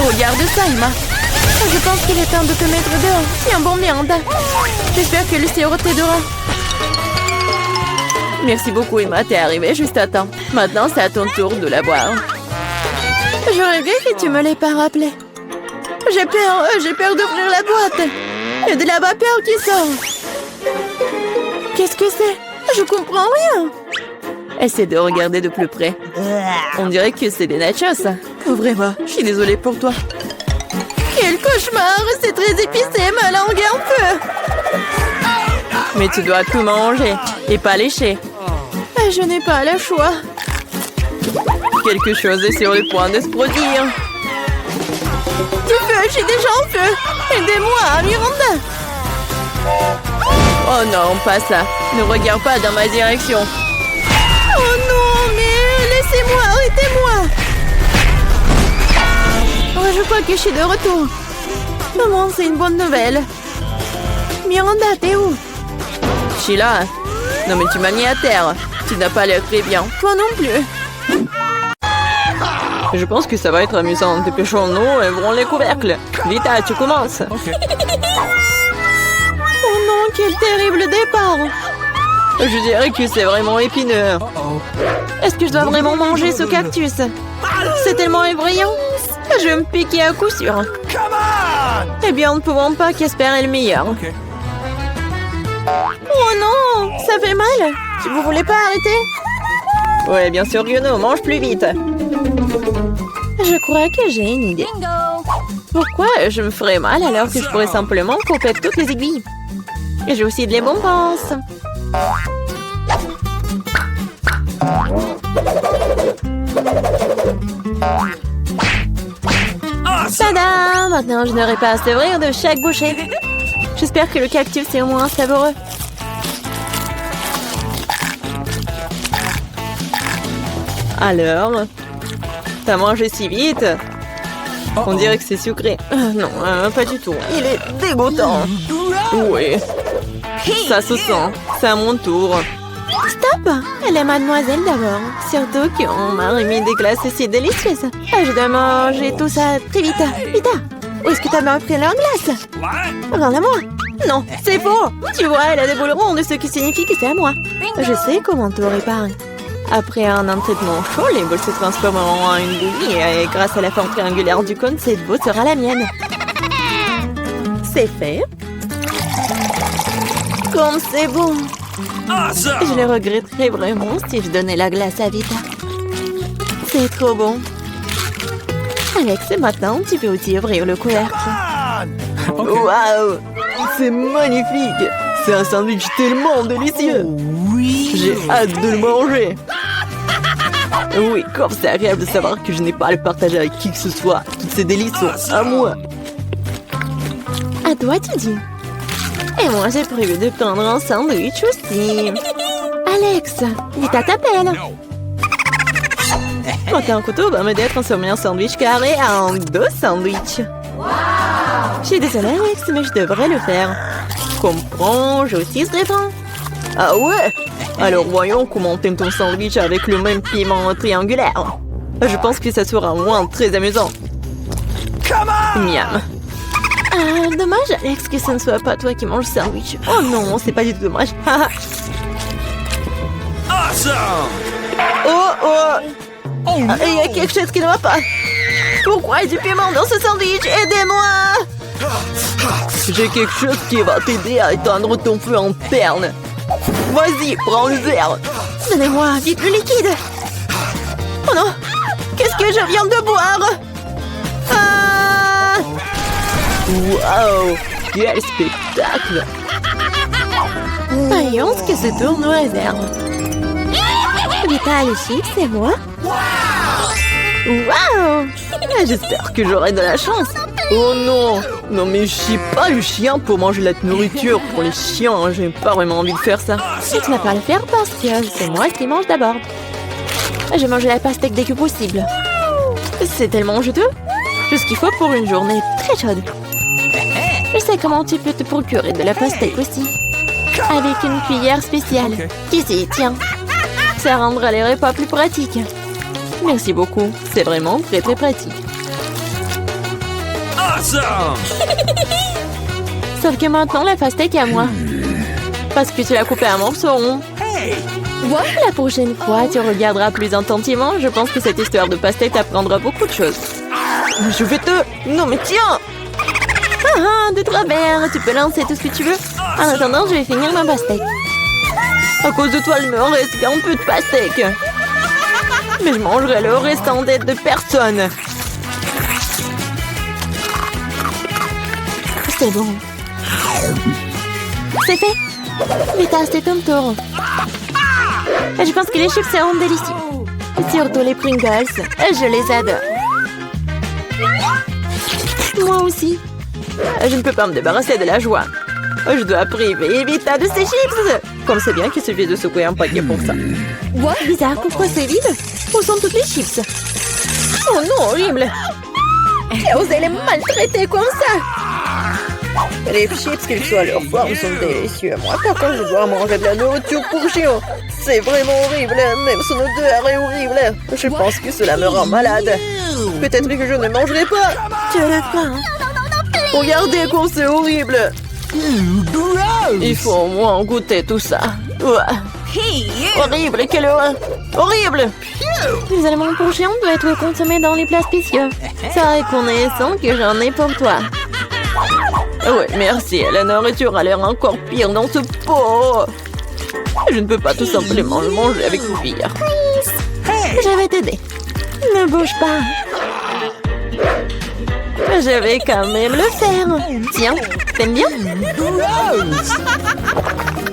Regarde ça, Emma. Je pense qu'il est temps de te mettre dehors. Tiens bon, Miranda. J'espère que le sirop t'aidera. Merci beaucoup, Emma. T'es arrivée juste à temps. Maintenant, c'est à ton tour de la boire. Je regrette que tu me l'aies pas rappelé. J'ai peur d'ouvrir la boîte. Il y a de la vapeur qui sort. Qu'est-ce que c'est? Je comprends rien. Essaie de regarder de plus près. On dirait que c'est des nachos. Ouvre-moi. Je suis désolée pour toi. Quel cauchemar! C'est très épicé, ma langue est en feu. Mais tu dois tout manger et pas lécher. Je n'ai pas le choix. Quelque chose est sur le point de se produire. Du feu, je suis déjà en feu. Aidez-moi, Miranda. Oh non, pas ça. Ne regarde pas dans ma direction. Oh non, mais laissez-moi, arrêtez-moi. Oh, je crois que je suis de retour. Maman, c'est une bonne nouvelle. Miranda, t'es où? Je suis là. Non mais tu m'as mis à terre. Tu n'as pas l'air très bien. Toi non plus. Je pense que ça va être amusant. Dépêchons-nous et ouvrons les couvercles. Vita, tu commences. Okay. Oh non, quel terrible départ. Je dirais que c'est vraiment épineux. Est-ce que je dois vraiment manger ce cactus? C'est tellement effrayant. Je vais me piquer à coup sûr. Eh bien, nous ne pouvons pas qu'espérer le meilleur. Okay. Oh non, ça fait mal. Vous voulez pas arrêter? Ouais, bien sûr que non, mange plus vite. Je crois que j'ai une idée. Pourquoi je me ferais mal alors que je pourrais simplement couper toutes les aiguilles? Et j'ai aussi de les bonbons. Tada! Maintenant, je n'aurai pas à se rire de chaque bouchée. J'espère que le cactus est au moins savoureux. Alors, t'as mangé si vite? On dirait que c'est sucré. Non, pas du tout. Il est dégoûtant. Oui. Ça se sent. C'est à mon tour. Stop! Elle est mademoiselle d'abord. Surtout qu'on m'a remis des glaces si délicieuses. Je dois manger tout ça très vite. Vita, où est-ce que t'as bien pris leur glace? Rends-la-moi. Non, c'est faux. Tu vois, elle a des boules rondes, ce qui signifie que c'est à moi. Je sais comment tout réparer. Après un entraînement chaud, les boules se transformeront en une bouillie et grâce à la forme triangulaire du cône, cette boule sera la mienne. C'est fait. Comme c'est bon. Je le regretterais vraiment si je donnais la glace à Vita. C'est trop bon. Alex, maintenant, tu peux aussi ouvrir le couvercle. Waouh! C'est magnifique! C'est un sandwich tellement délicieux! Oui! J'ai hâte de le manger! Oui, comme c'est agréable de savoir que je n'ai pas à le partager avec qui que ce soit. Toutes ces délices sont à moi. À toi, tu dis. Et moi, j'ai prévu de prendre un sandwich aussi. Alex, Vita t'appelle. Donc un couteau va m'aider à transformer un sandwich carré en 2 sandwichs. Je suis désolée, Alex, mais je devrais le faire. Comprends, je aussi serai bon. Ah ouais? Alors voyons comment t'aimes ton sandwich avec le même piment triangulaire. Je pense que ça sera au moins très amusant. Miam. Ah, dommage, Alex, que ce ne soit pas toi qui manges le sandwich. Oh non, c'est pas du tout dommage. Awesome! Oh! Il y a quelque chose qui ne va pas. Pourquoi il y a du piment dans ce sandwich? Aidez-moi! J'ai quelque chose qui va t'aider à éteindre ton feu interne. Vas-y, prends le verre. Donnez-moi vite le liquide. Oh non! Qu'est-ce que je viens de boire? Ah! Wow! Quel spectacle! Voyons ce que ce tour nous réserve. Vita, les chips, c'est moi? Wow! J'espère que j'aurai de la chance. Oh non! Non mais je suis pas le chien pour manger la nourriture pour les chiens. J'ai pas vraiment envie de faire ça. Et tu vas pas le faire parce que c'est moi qui mange d'abord. Je mange la pastèque dès que possible. C'est tellement juteux. Tout ce qu'il faut pour une journée très chaude. Je sais comment tu peux te procurer de la pastèque aussi. Avec une cuillère spéciale. Ici, tiens. Ça rendra les repas plus pratiques. Merci beaucoup. C'est vraiment très très pratique. Awesome! Sauf que maintenant, la pastèque est à moi. Parce que tu l'as coupée en morceaux. La prochaine fois, tu regarderas plus attentivement. Je pense que cette histoire de pastèque t'apprendra beaucoup de choses. Je vais te... Non mais tiens! De travers. Tu peux lancer tout ce que tu veux. En attendant, je vais finir ma pastèque. À cause de toi, il me reste qu'un peu de pastèque. Mais je mangerai le restant d'aide de personne. C'est bon. C'est fait. Vita, c'est ton tour. Je pense que les chips seront délicieux. Surtout les Pringles. Je les adore. Moi aussi. Je ne peux pas me débarrasser de la joie. Je dois priver Vita de ses chips. Comme c'est bien qu'il suffit de secouer un paquet pour ça. Bizarre, pourquoi c'est vide? Où sont toutes les chips? Oh non, horrible. Qui a osé les maltraiter comme ça? Les chips, quelle que soit leur forme, sont délicieux. Moi, par contre, je dois manger de la nourriture pour chiens. C'est vraiment horrible. Même son odeur est horrible. Je pense que cela me rend malade. Peut-être que je ne mangerai pas. Tu as faim? Regardez comme c'est horrible. Il faut au moins goûter tout ça. Horrible, quelle horreur. Horrible. Les aliments pour chiens doivent être consommés dans les plats spéciaux. C'est reconnaissant que j'en ai pour toi. Ouais, merci. La nourriture a l'air encore pire dans ce pot. Je ne peux pas tout simplement le manger avec cuillère. Je vais t'aider. Ne bouge pas. Je vais quand même le faire. Tiens, t'aimes bien?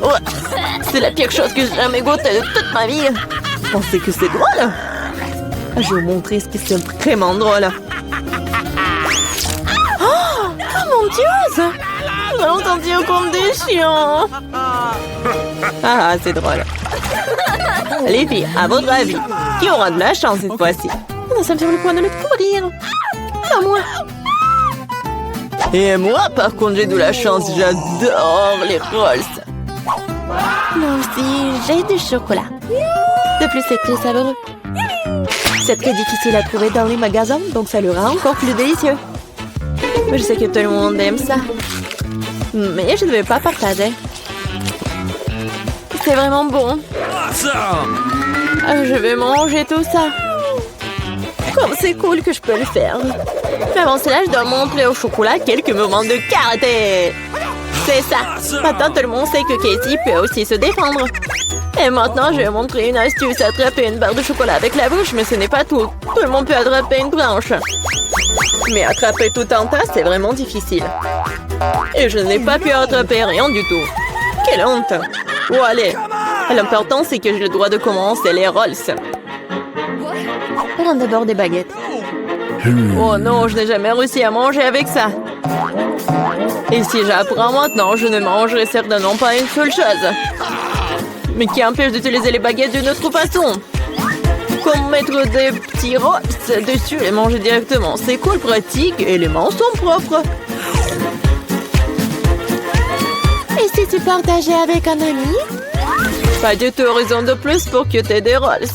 Ouais, c'est la pire chose que j'ai jamais goûtée de toute ma vie. Pensez que c'est drôle? Je vais vous montrer ce qui est vraiment drôle. Oh mon Dieu! J'ai entendu comme des chiens. Ah, c'est drôle. Les filles, à votre avis, qui aura de la chance cette fois-ci? Nous sommes sur le point de le découvrir. Pas moi. Et moi, par contre, j'ai de la chance. J'adore les rolls. Moi aussi, j'ai du chocolat. De plus, c'est très savoureux. C'est très difficile à trouver dans les magasins, donc ça le rend encore plus délicieux. Je sais que tout le monde aime ça. Mais je ne vais pas partager. C'est vraiment bon. Awesome! Je vais manger tout ça. Comme c'est cool que je peux le faire. Mais avant cela, je dois montrer au chocolat quelques moments de karaté. C'est ça. Maintenant, tout le monde sait que Casey peut aussi se défendre. Et maintenant, je vais montrer une astuce. Attraper une barre de chocolat avec la bouche, mais ce n'est pas tout. Tout le monde peut attraper une branche. Mais attraper tout un tas, c'est vraiment difficile. Et je n'ai pas pu attraper rien du tout. Quelle honte. Oh, allez. L'important, c'est que j'ai le droit de commencer les rolls. Prends d'abord des baguettes. Oh non, je n'ai jamais réussi à manger avec ça. Et si j'apprends maintenant, je ne mangerai certainement pas une seule chose. Mais qui empêche d'utiliser les baguettes d'une autre façon? comme mettre des petits rosts dessus et manger directement. C'est cool, pratique et les mains sont propres. Et si tu partageais avec un ami? Pas du tout raison de plus pour que t'aies des rolls.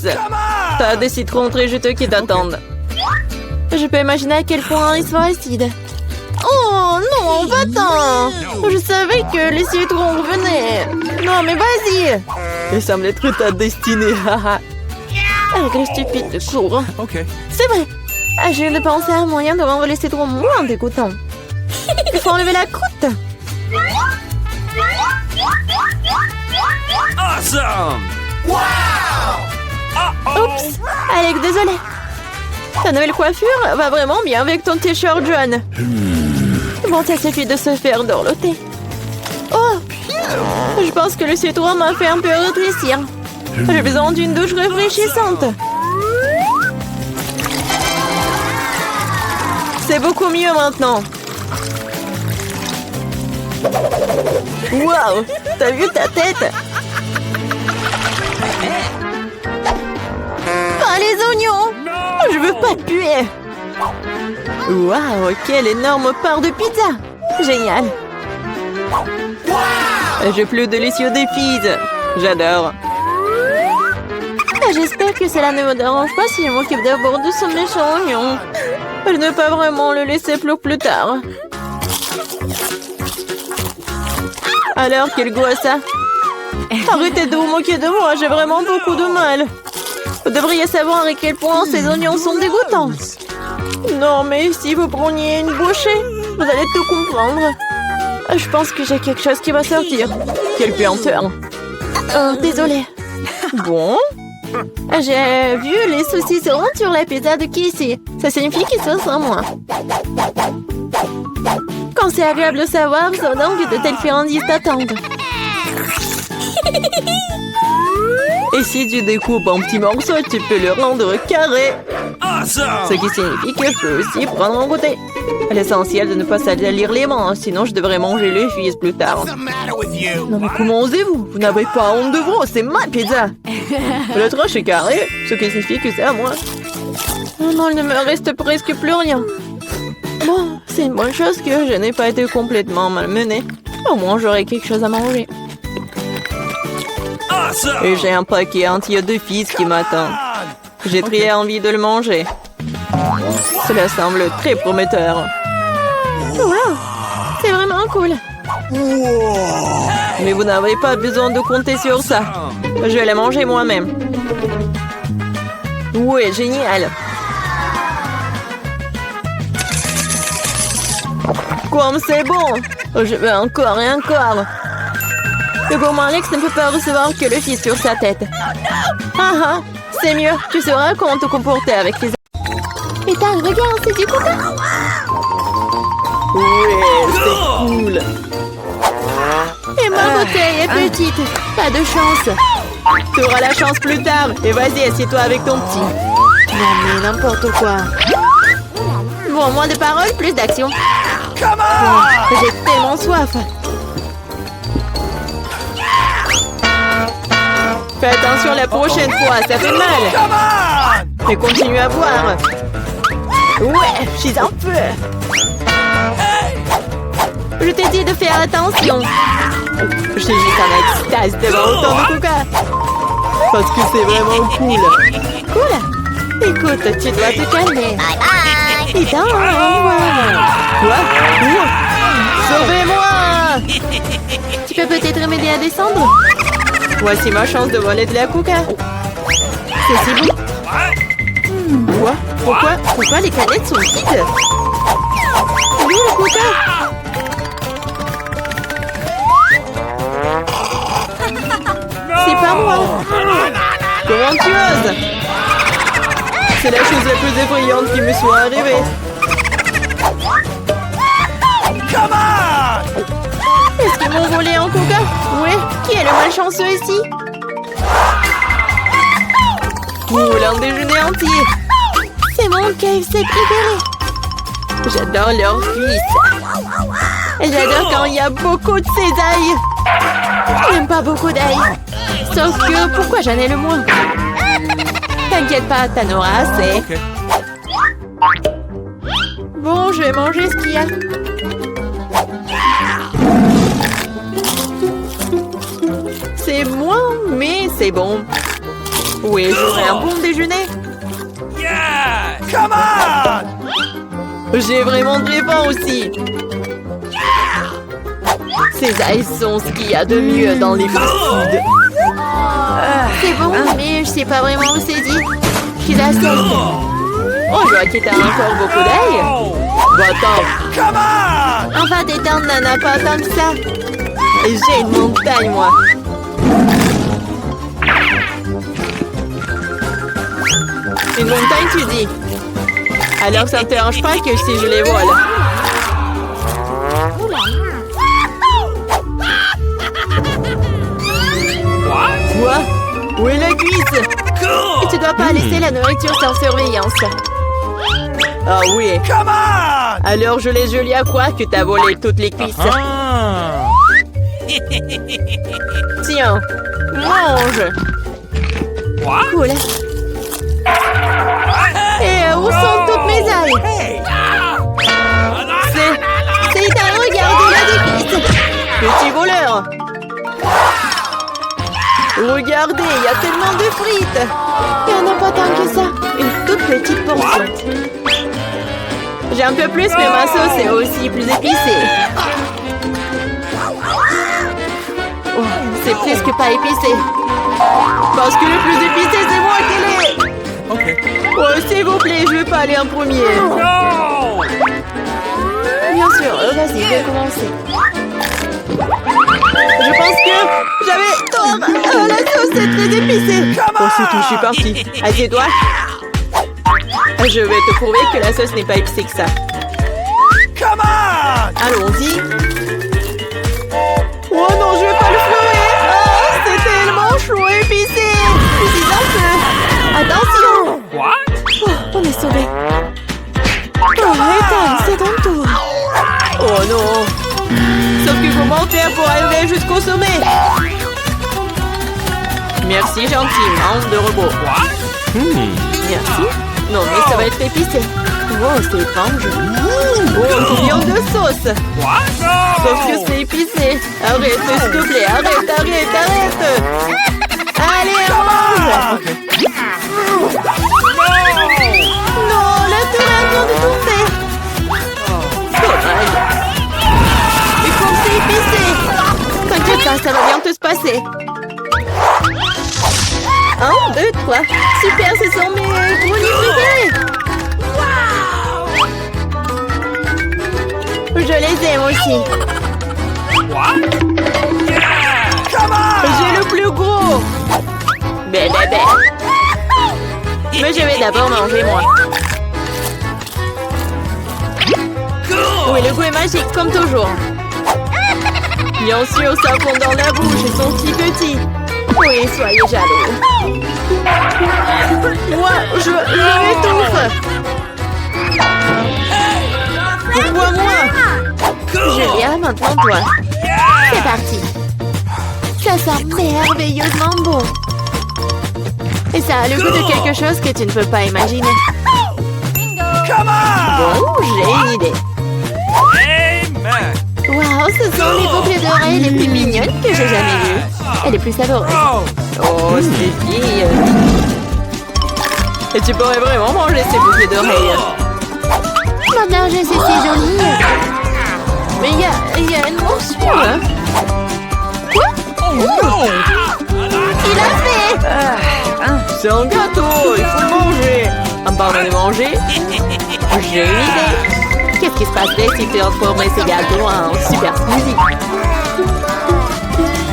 T'as des citrons très juteux qui t'attendent. Je peux imaginer à quel point ils sont acides. Oh non, va-t'en! Je savais que les citrons revenaient. Non, mais vas-y! Il semble être ta destinée. Ah, quel stupide cours. Okay. C'est vrai. Ah, je viens de penser à un moyen de rendre les citrons moins dégoûtants. Il faut enlever la croûte. Awesome! Oups! Alex, désolé. Ta nouvelle coiffure va vraiment bien avec ton t-shirt jaune. Bon, ça suffit de se faire dorloter. Oh! Je pense que le citron m'a fait un peu rétrécir. J'ai besoin d'une douche rafraîchissante. C'est beaucoup mieux maintenant. Waouh! T'as vu ta tête? Pas les oignons! Je veux pas puer. Waouh! Quelle énorme part de pizza! Génial! Un jeu plus délicieux des filles. J'adore. J'espère que cela ne me dérange pas si je m'occupe d'abord de ce méchant oignon. Je ne peux pas vraiment le laisser pour plus tard. Alors, quel goût a ça? Arrêtez de vous moquer de moi, j'ai vraiment beaucoup de mal. Vous devriez savoir à quel point ces oignons sont dégoûtants. Non, mais si vous preniez une bouchée, vous allez tout comprendre. Je pense que j'ai quelque chose qui va sortir. Quelle puanteur. Oh, désolée. Bon. J'ai vu les saucissons sur la pizza de Casey. Ça signifie qu'ils se sent moins. Quand c'est agréable de savoir, c'est donc que de telles friandises t'attendent. Et si tu découpes en petits morceaux, tu peux le rendre carré. Ce qui signifie que je peux aussi prendre un goûter. L'essentiel de ne pas salir les mains, sinon je devrais manger les fils plus tard. Non mais comment osez-vous? Vous n'avez pas honte de vous, c'est ma pizza. Le tranche est carré, ce qui signifie que c'est à moi. Oh non, il ne me reste presque plus rien. Bon, c'est une bonne chose que je n'ai pas été complètement malmenée. Au moins j'aurai quelque chose à manger. Et j'ai un paquet entier de fils qui m'attend. J'ai très envie de le manger. Cela semble très prometteur. Wow, c'est vraiment cool. Mais vous n'avez pas besoin de compter sur ça. Je vais les manger moi-même. Ouais, génial. Comme c'est bon. Je veux encore et encore. Le gourmand Alex ne peut pas recevoir que le fils sur sa tête. Ah ah, c'est mieux. Tu sauras comment te comporter avec tes... Ethan, regarde, c'est du coca. Ouais, c'est cool. Et ma bouteille est petite. Pas de chance. Tu auras la chance plus tard. Et vas-y, assieds-toi avec ton petit. Non mais n'importe quoi. Bon, moins de paroles, plus d'action. J'ai tellement soif. Fais attention la prochaine fois, ça fait mal. Et continue à boire. Ouais, je suis un peu. Je t'ai dit de faire attention. Je suis juste en extase devant autant de coca. Parce que c'est vraiment cool. Cool. Écoute, tu dois te calmer. Ethan, au revoir. Quoi? Sauvez-moi! Tu peux peut-être m'aider à descendre? Voici ma chance de voler de la coca. C'est si bon. Quoi? Pourquoi les canettes sont vides? Où est le coca? C'est pas moi. Comment tu oses? C'est la chose la plus effrayante qui me soit arrivée. Est-ce qu'ils m'ont volé un coca? Oui. Qui est le malchanceux ici? Un déjeuner entier. C'est mon KFC préféré. J'adore leur cuisse. Et j'adore quand il y a beaucoup de cisailles. Je n'aime pas beaucoup d'ail. Sauf que, pourquoi j'en ai le moins? T'inquiète pas, t'en auras assez. Okay. Bon, je vais manger ce qu'il y a. C'est moins, mais c'est bon. Oui, j'aurai un bon déjeuner. Yeah! Come on! J'ai vraiment très faim aussi. Ces ice sont ce qu'il y a de mieux dans les fast-foods. C'est bon, mais je sais pas vraiment où c'est dit. Je suis la seule. Oh, je vois que t'as encore beaucoup d'ail. Oh! Va-t'en. Come on! On va détendre, Nana, pas tant que ça. J'ai une montagne, moi. Une montagne, tu dis? Alors ça ne te dérange pas que si je les vole? Quoi? Où est la cuisse? Cool! Tu dois pas laisser la nourriture sans surveillance. Ah oui. Come on! Alors je les Julie à quoi que t'as volé toutes les cuisses? Ah! Tiens, mange. What? Cool. Et où sont toutes mes ailes? Hey! C'est T'as regardé la déguise. petit voleur. Regardez, il y a tellement de frites. Il y en a pas tant que ça. Une toute petite portion. J'ai un peu plus, mais ma sauce est aussi plus épicée. Oh, c'est presque pas épicé. Parce que le plus épicé, c'est moi qui l'ai. Okay. Oh, s'il vous plaît, je veux pas aller en premier. No! Bien sûr, vas-y, je vais commencer. Je pense que j'avais tort. La sauce est très épicée. Oh, c'est tout, je suis partie. Assieds-toi. Je vais te prouver que la sauce n'est pas épicée que ça. Come on! Allons-y. Oh non, je vais pas le fourrer. Ah, c'est tellement chaud et épicé. Dis donc. Attention. What? Oh, on est sauvés. Oh, Ethan, c'est ton tour. Oh non. Sauf que comment faire pour arriver jusqu'au sommet? Merci, gentil. Mange de robot. What? Merci. Non, mais ça va être épicé. Oh, c'est étrange. Oh, combien de sauce. What? Sauf que No! c'est épicé. Arrête, s'il te plaît. Arrête. Allez, mange. Okay. Non, la tourelle vient de tomber. Dommage. Mais comme c'est épicé. T'inquiète pas, ça va bien te se passer. 1, 2, 3. Super, ce sont mes brownies préférés. Je les aime aussi. What? Yeah! Come on! J'ai le plus gros. Bébé. Mais je vais d'abord manger, moi. Cool! Oui, le goût est magique, comme toujours. Bien sûr, ça fond dans la bouche, ils sont si petits. Oui, soyez jaloux. Moi, je m'étouffe. Pourquoi moi? Julia, maintenant toi. C'est Yeah! parti. Ça sent merveilleusement bon. Et ça a le goût de quelque chose que tu ne peux pas imaginer. Come on! Bon, j'ai une idée. Amen! Waouh, ce sont les boucles d'oreilles les plus mignonnes que j'ai jamais vues. Et les plus savoureuses. Oh! Oh, c'est fille. Et tu pourrais vraiment manger ces boucles d'oreilles. Maintenant, je sais, c'est joli. Mais il y a une morsure. Hein? Oh no! Il a fait. C'est un gâteau, il faut le manger. En parlant de manger, j'ai une idée. Qu'est-ce qui se passerait si tu transformais ces gâteaux en super smoothie?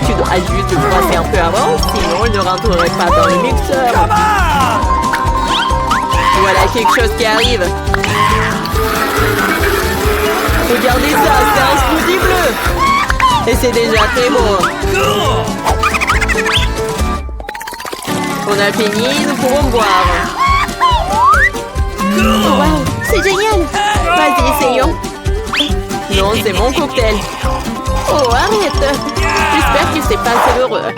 Tu dois juste te brasser un peu avant, sinon il ne rentrerait pas dans le mixeur. Come on! Voilà quelque chose qui arrive. Regardez ça, c'est un smoothie bleu. Et c'est déjà très beau. Cool! On a fini, nous pourrons boire. Oh, waouh, c'est génial. Vas-y, essayons. Non, c'est mon cocktail. Oh, arrête. J'espère que c'est pas savoureux.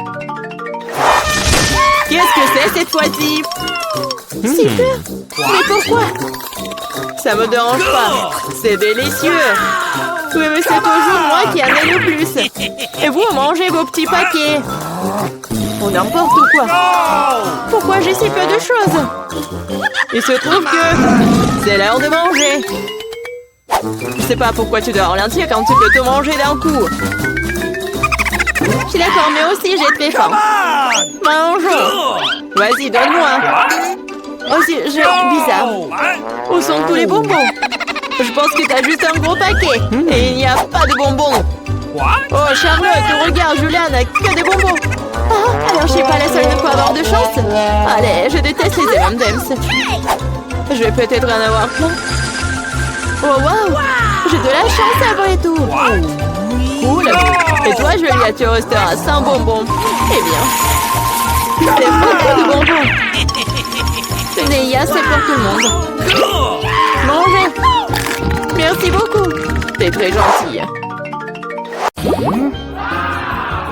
Qu'est-ce que c'est cette fois-ci? Super! Mais pourquoi? Ça me dérange pas. C'est délicieux. Oui, mais c'est toujours moi qui en ai le plus. Et vous mangez vos petits paquets. Oh, n'importe quoi. Pourquoi j'ai si peu de choses? Il se trouve que c'est l'heure de manger. Je sais pas pourquoi tu dois ralentir quand tu peux tout manger d'un coup. Je suis d'accord, mais aussi j'ai très faim. Mangeons. Vas-y, donne-moi. Aussi, j'ai bizarre. Où sont tous les bonbons? Je pense que t'as juste un gros paquet. Et il n'y a pas de bonbons. Oh, Charlotte, regarde, Julia n'a que des bonbons. Ah, alors je suis pas la seule à ne pas avoir de chance. Allez, je déteste les M&M's. Je vais peut-être en avoir plein. Oh wow, j'ai de la chance après tout. Cool. Et toi, Julia, tu resteras sans bonbons. Eh bien, c'est beaucoup de bonbons. Mais il y a assez pour tout le monde. Mangez. Merci beaucoup. T'es très gentille.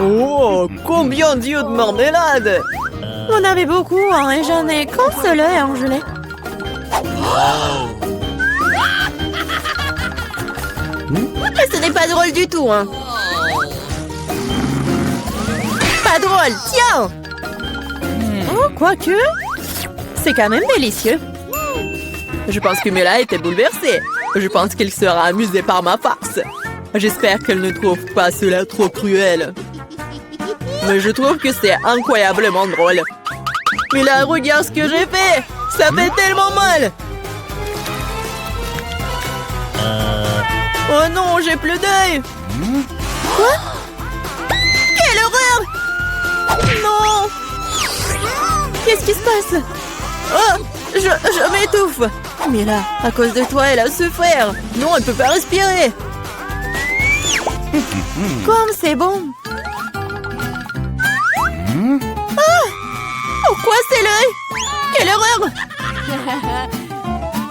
Oh, combien d'yeux de marmelade! Vous en avez beaucoup, hein, et j'en ai qu'un seul en gelée. Ce n'est pas drôle du tout, hein. Pas drôle, tiens! Oh, quoique, c'est quand même délicieux. Je pense que Mela était bouleversée. Je pense qu'elle sera amusée par ma farce. J'espère qu'elle ne trouve pas cela trop cruel. Mais je trouve que c'est incroyablement drôle. Mela, regarde ce que j'ai fait! Ça fait tellement mal! Oh non, j'ai plus d'œil! Quoi? Quelle horreur! Non! Qu'est-ce qui se passe? Oh! Je m'étouffe! Mais là, à cause de toi, elle a souffert! Non, elle peut pas respirer! Comme c'est bon! Ah! Pourquoi c'est l'œil? Quelle horreur!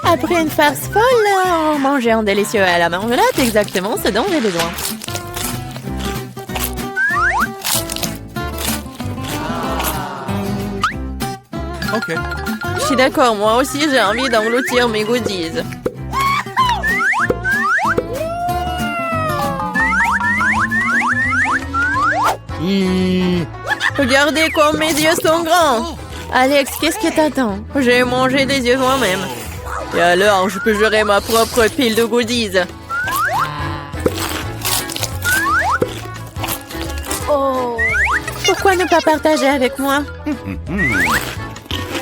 Après une farce folle, manger un délicieux à la marmelade, exactement ce dont j'ai besoin. Ok. Je suis d'accord, moi aussi j'ai envie d'engloutir mes goodies. Regardez comme mes yeux sont grands. Alex, qu'est-ce que t'attends? J'ai mangé des yeux moi-même. Et alors, je peux gérer ma propre pile de goodies. Pourquoi ne pas partager avec moi?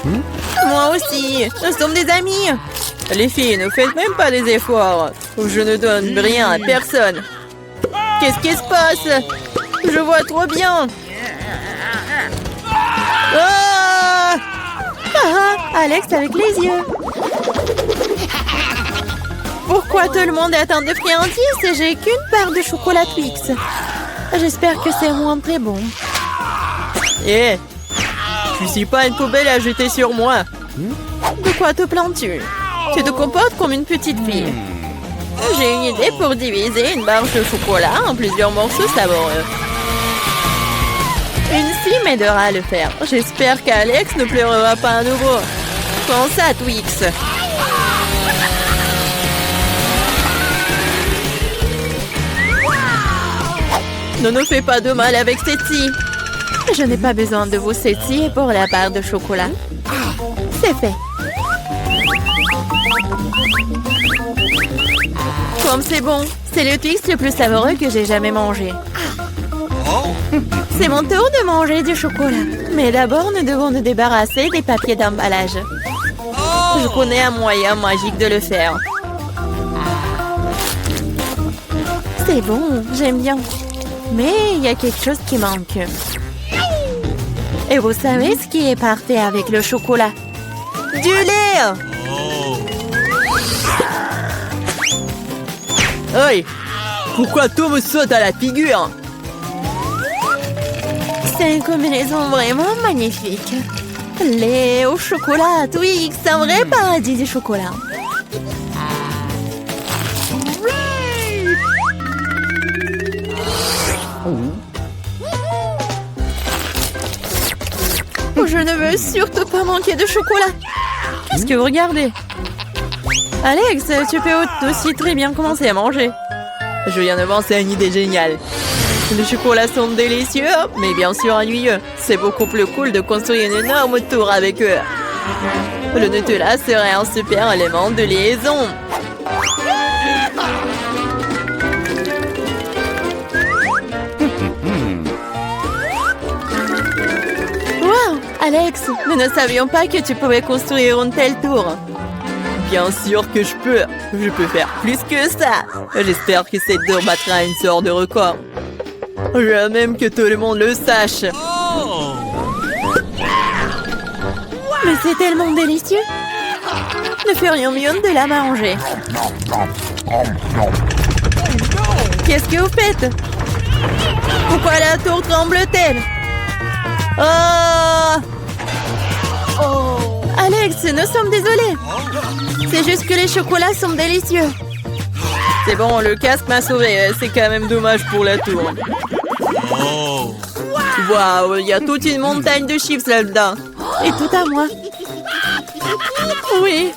Moi aussi, nous sommes des amis. Les filles, ne faites même pas des efforts. Je ne donne rien à personne. Qu'est-ce qui se passe? Je vois trop bien. Ah! Ah, Alex avec les yeux. Pourquoi tout le monde attend de friandises et j'ai qu'une part de chocolat Twix? J'espère que c'est moins très bon. Eh, tu suis pas une poubelle à jeter sur moi. De quoi te plains-tu? Tu te comportes comme une petite fille. J'ai une idée pour diviser une barre de chocolat en plusieurs morceaux savoureux. Une fille m'aidera à le faire. J'espère qu'Alex ne pleurera pas à nouveau. Prends ça, Twix. Ne nous fais pas de mal avec cette scie. Je n'ai pas besoin de vous ceci pour la barre de chocolat. C'est fait. Comme c'est bon. C'est le Twix le plus savoureux que j'ai jamais mangé. C'est mon tour de manger du chocolat. Mais d'abord, nous devons nous débarrasser des papiers d'emballage. Je connais un moyen magique de le faire. C'est bon, j'aime bien. Mais il y a quelque chose qui manque. Et vous savez ce qui est parfait avec le chocolat? Du lait! Hey! Pourquoi tout me saute à la figure? C'est une combinaison vraiment magnifique. Lait au chocolat, Twix, un vrai paradis du chocolat. Je ne veux surtout pas manquer de chocolat. Qu'est-ce que vous regardez? Alex, tu peux aussi très bien commencer à manger. Je viens de penser à une idée géniale. Les chocolats sont délicieux, mais bien sûr ennuyeux. C'est beaucoup plus cool de construire une énorme tour avec eux. Le Nutella serait un super élément de liaison. Wow, Alex, nous ne savions pas que tu pouvais construire une telle tour. Bien sûr que je peux. Je peux faire plus que ça. J'espère que cette tour battra une sorte de record. Je veux même que tout le monde le sache. Mais c'est tellement délicieux. Nous ferions mieux de la manger. Qu'est-ce que vous faites? Pourquoi la tour tremble-t-elle? Oh! Alex, nous sommes désolés. C'est juste que les chocolats sont délicieux. C'est bon, le casque m'a sauvé. C'est quand même dommage pour la tour. Waouh, il y a toute une montagne de chips là-dedans. Et tout à moi. Oui.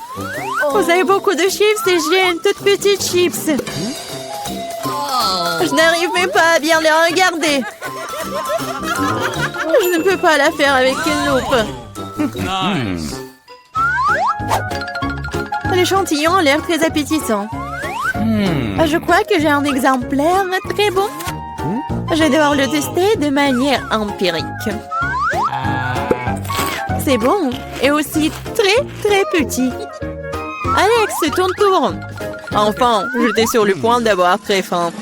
Vous avez beaucoup de chips et j'ai une toute petite chips. Je n'arrive même pas à bien les regarder. Je ne peux pas la faire avec une loupe. L'échantillon a l'air très appétissant. Je crois que j'ai un exemplaire très bon. Je vais devoir le tester de manière empirique. C'est bon et aussi très petit. Alex, c'est ton tour. Enfin, j'étais sur le point d'avoir très faim.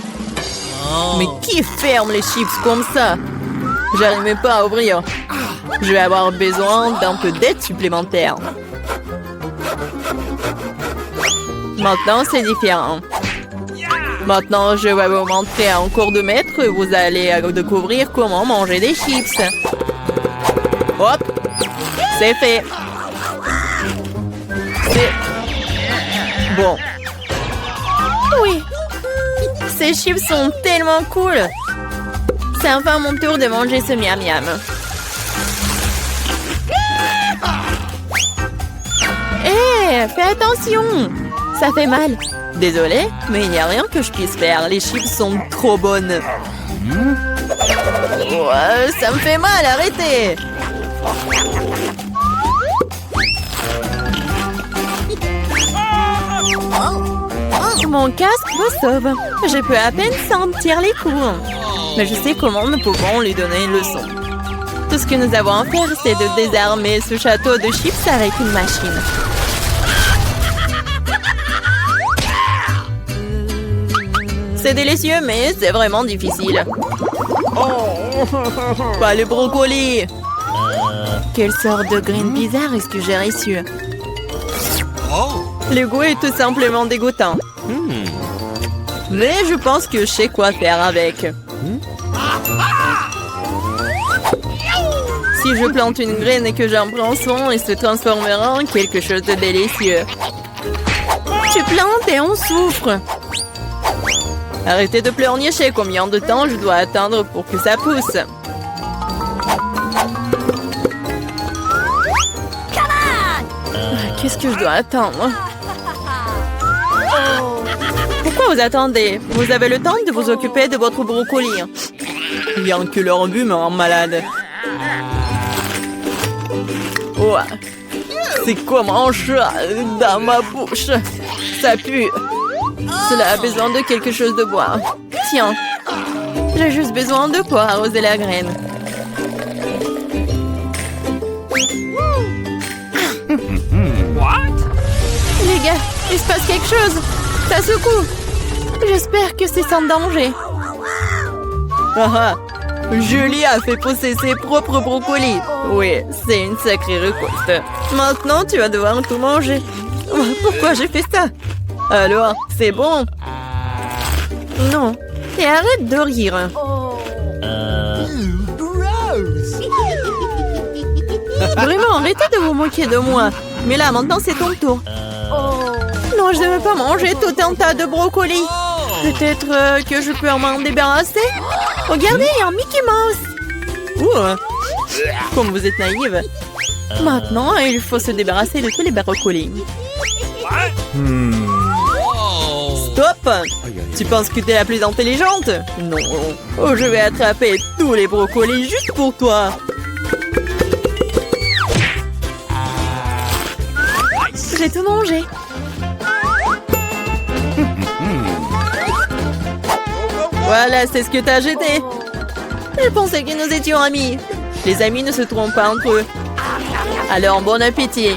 Mais qui ferme les chips comme ça? J'arrive même pas à ouvrir. Je vais avoir besoin d'un peu d'aide supplémentaire. Maintenant, c'est différent. Maintenant, je vais vous montrer en cours de maître. Vous allez découvrir comment manger des chips. Hop! C'est fait. C'est bon. Oui. Ces chips sont tellement cool. C'est enfin mon tour de manger ce miam-miam. Hé, fais attention. Ça fait mal. Désolée, mais il n'y a rien que je puisse faire. Les chips sont trop bonnes. Ouais, ça me fait mal, arrêtez. Mon casque me sauve. Je peux à peine sentir les coups. Mais je sais comment nous pouvons lui donner une leçon. Tout ce que nous avons à faire, c'est de désarmer ce château de chips avec une machine. C'est délicieux, mais c'est vraiment difficile. Pas le brocoli. Quelle sorte de graine bizarre est-ce que j'ai reçu? Le goût est tout simplement dégoûtant. Mais je pense que je sais quoi faire avec. Si je plante une graine et que j'en prends soin, elle se transformera en quelque chose de délicieux. Tu plantes et on souffre. Arrêtez de pleurnicher. Combien de temps je dois attendre pour que ça pousse? Qu'est-ce que je dois attendre? Pourquoi vous attendez? Vous avez le temps de vous occuper de votre brocoli. Bien que leur vue me rend malade. Oh, c'est comme un chat dans ma bouche. Ça pue. Cela a besoin de quelque chose de boire. Tiens, j'ai juste besoin de quoi arroser la graine. Les gars, il se passe quelque chose. Ça secoue. J'espère que c'est sans danger. Ah, Julie a fait pousser ses propres brocolis. Oui, c'est une sacrée récolte. Maintenant, tu vas devoir tout manger. Pourquoi j'ai fait ça? Alors, c'est bon? Non. Et arrête de rire. Vraiment, arrêtez de vous moquer de moi. Mais là, maintenant, c'est ton tour. Non, je ne veux pas manger tout un tas de brocolis. Peut-être que je peux m'en débarrasser? Regardez, il y a un Mickey Mouse. Comme vous êtes naïve. Maintenant, il faut se débarrasser de tous les brocolis. Stop! Tu penses que t'es la plus intelligente? Non. Oh, je vais attraper tous les brocolis juste pour toi. J'ai tout mangé. Voilà, c'est ce que t'as jeté. Je pensais que nous étions amis. Les amis ne se trompent pas entre eux. Alors, bon appétit.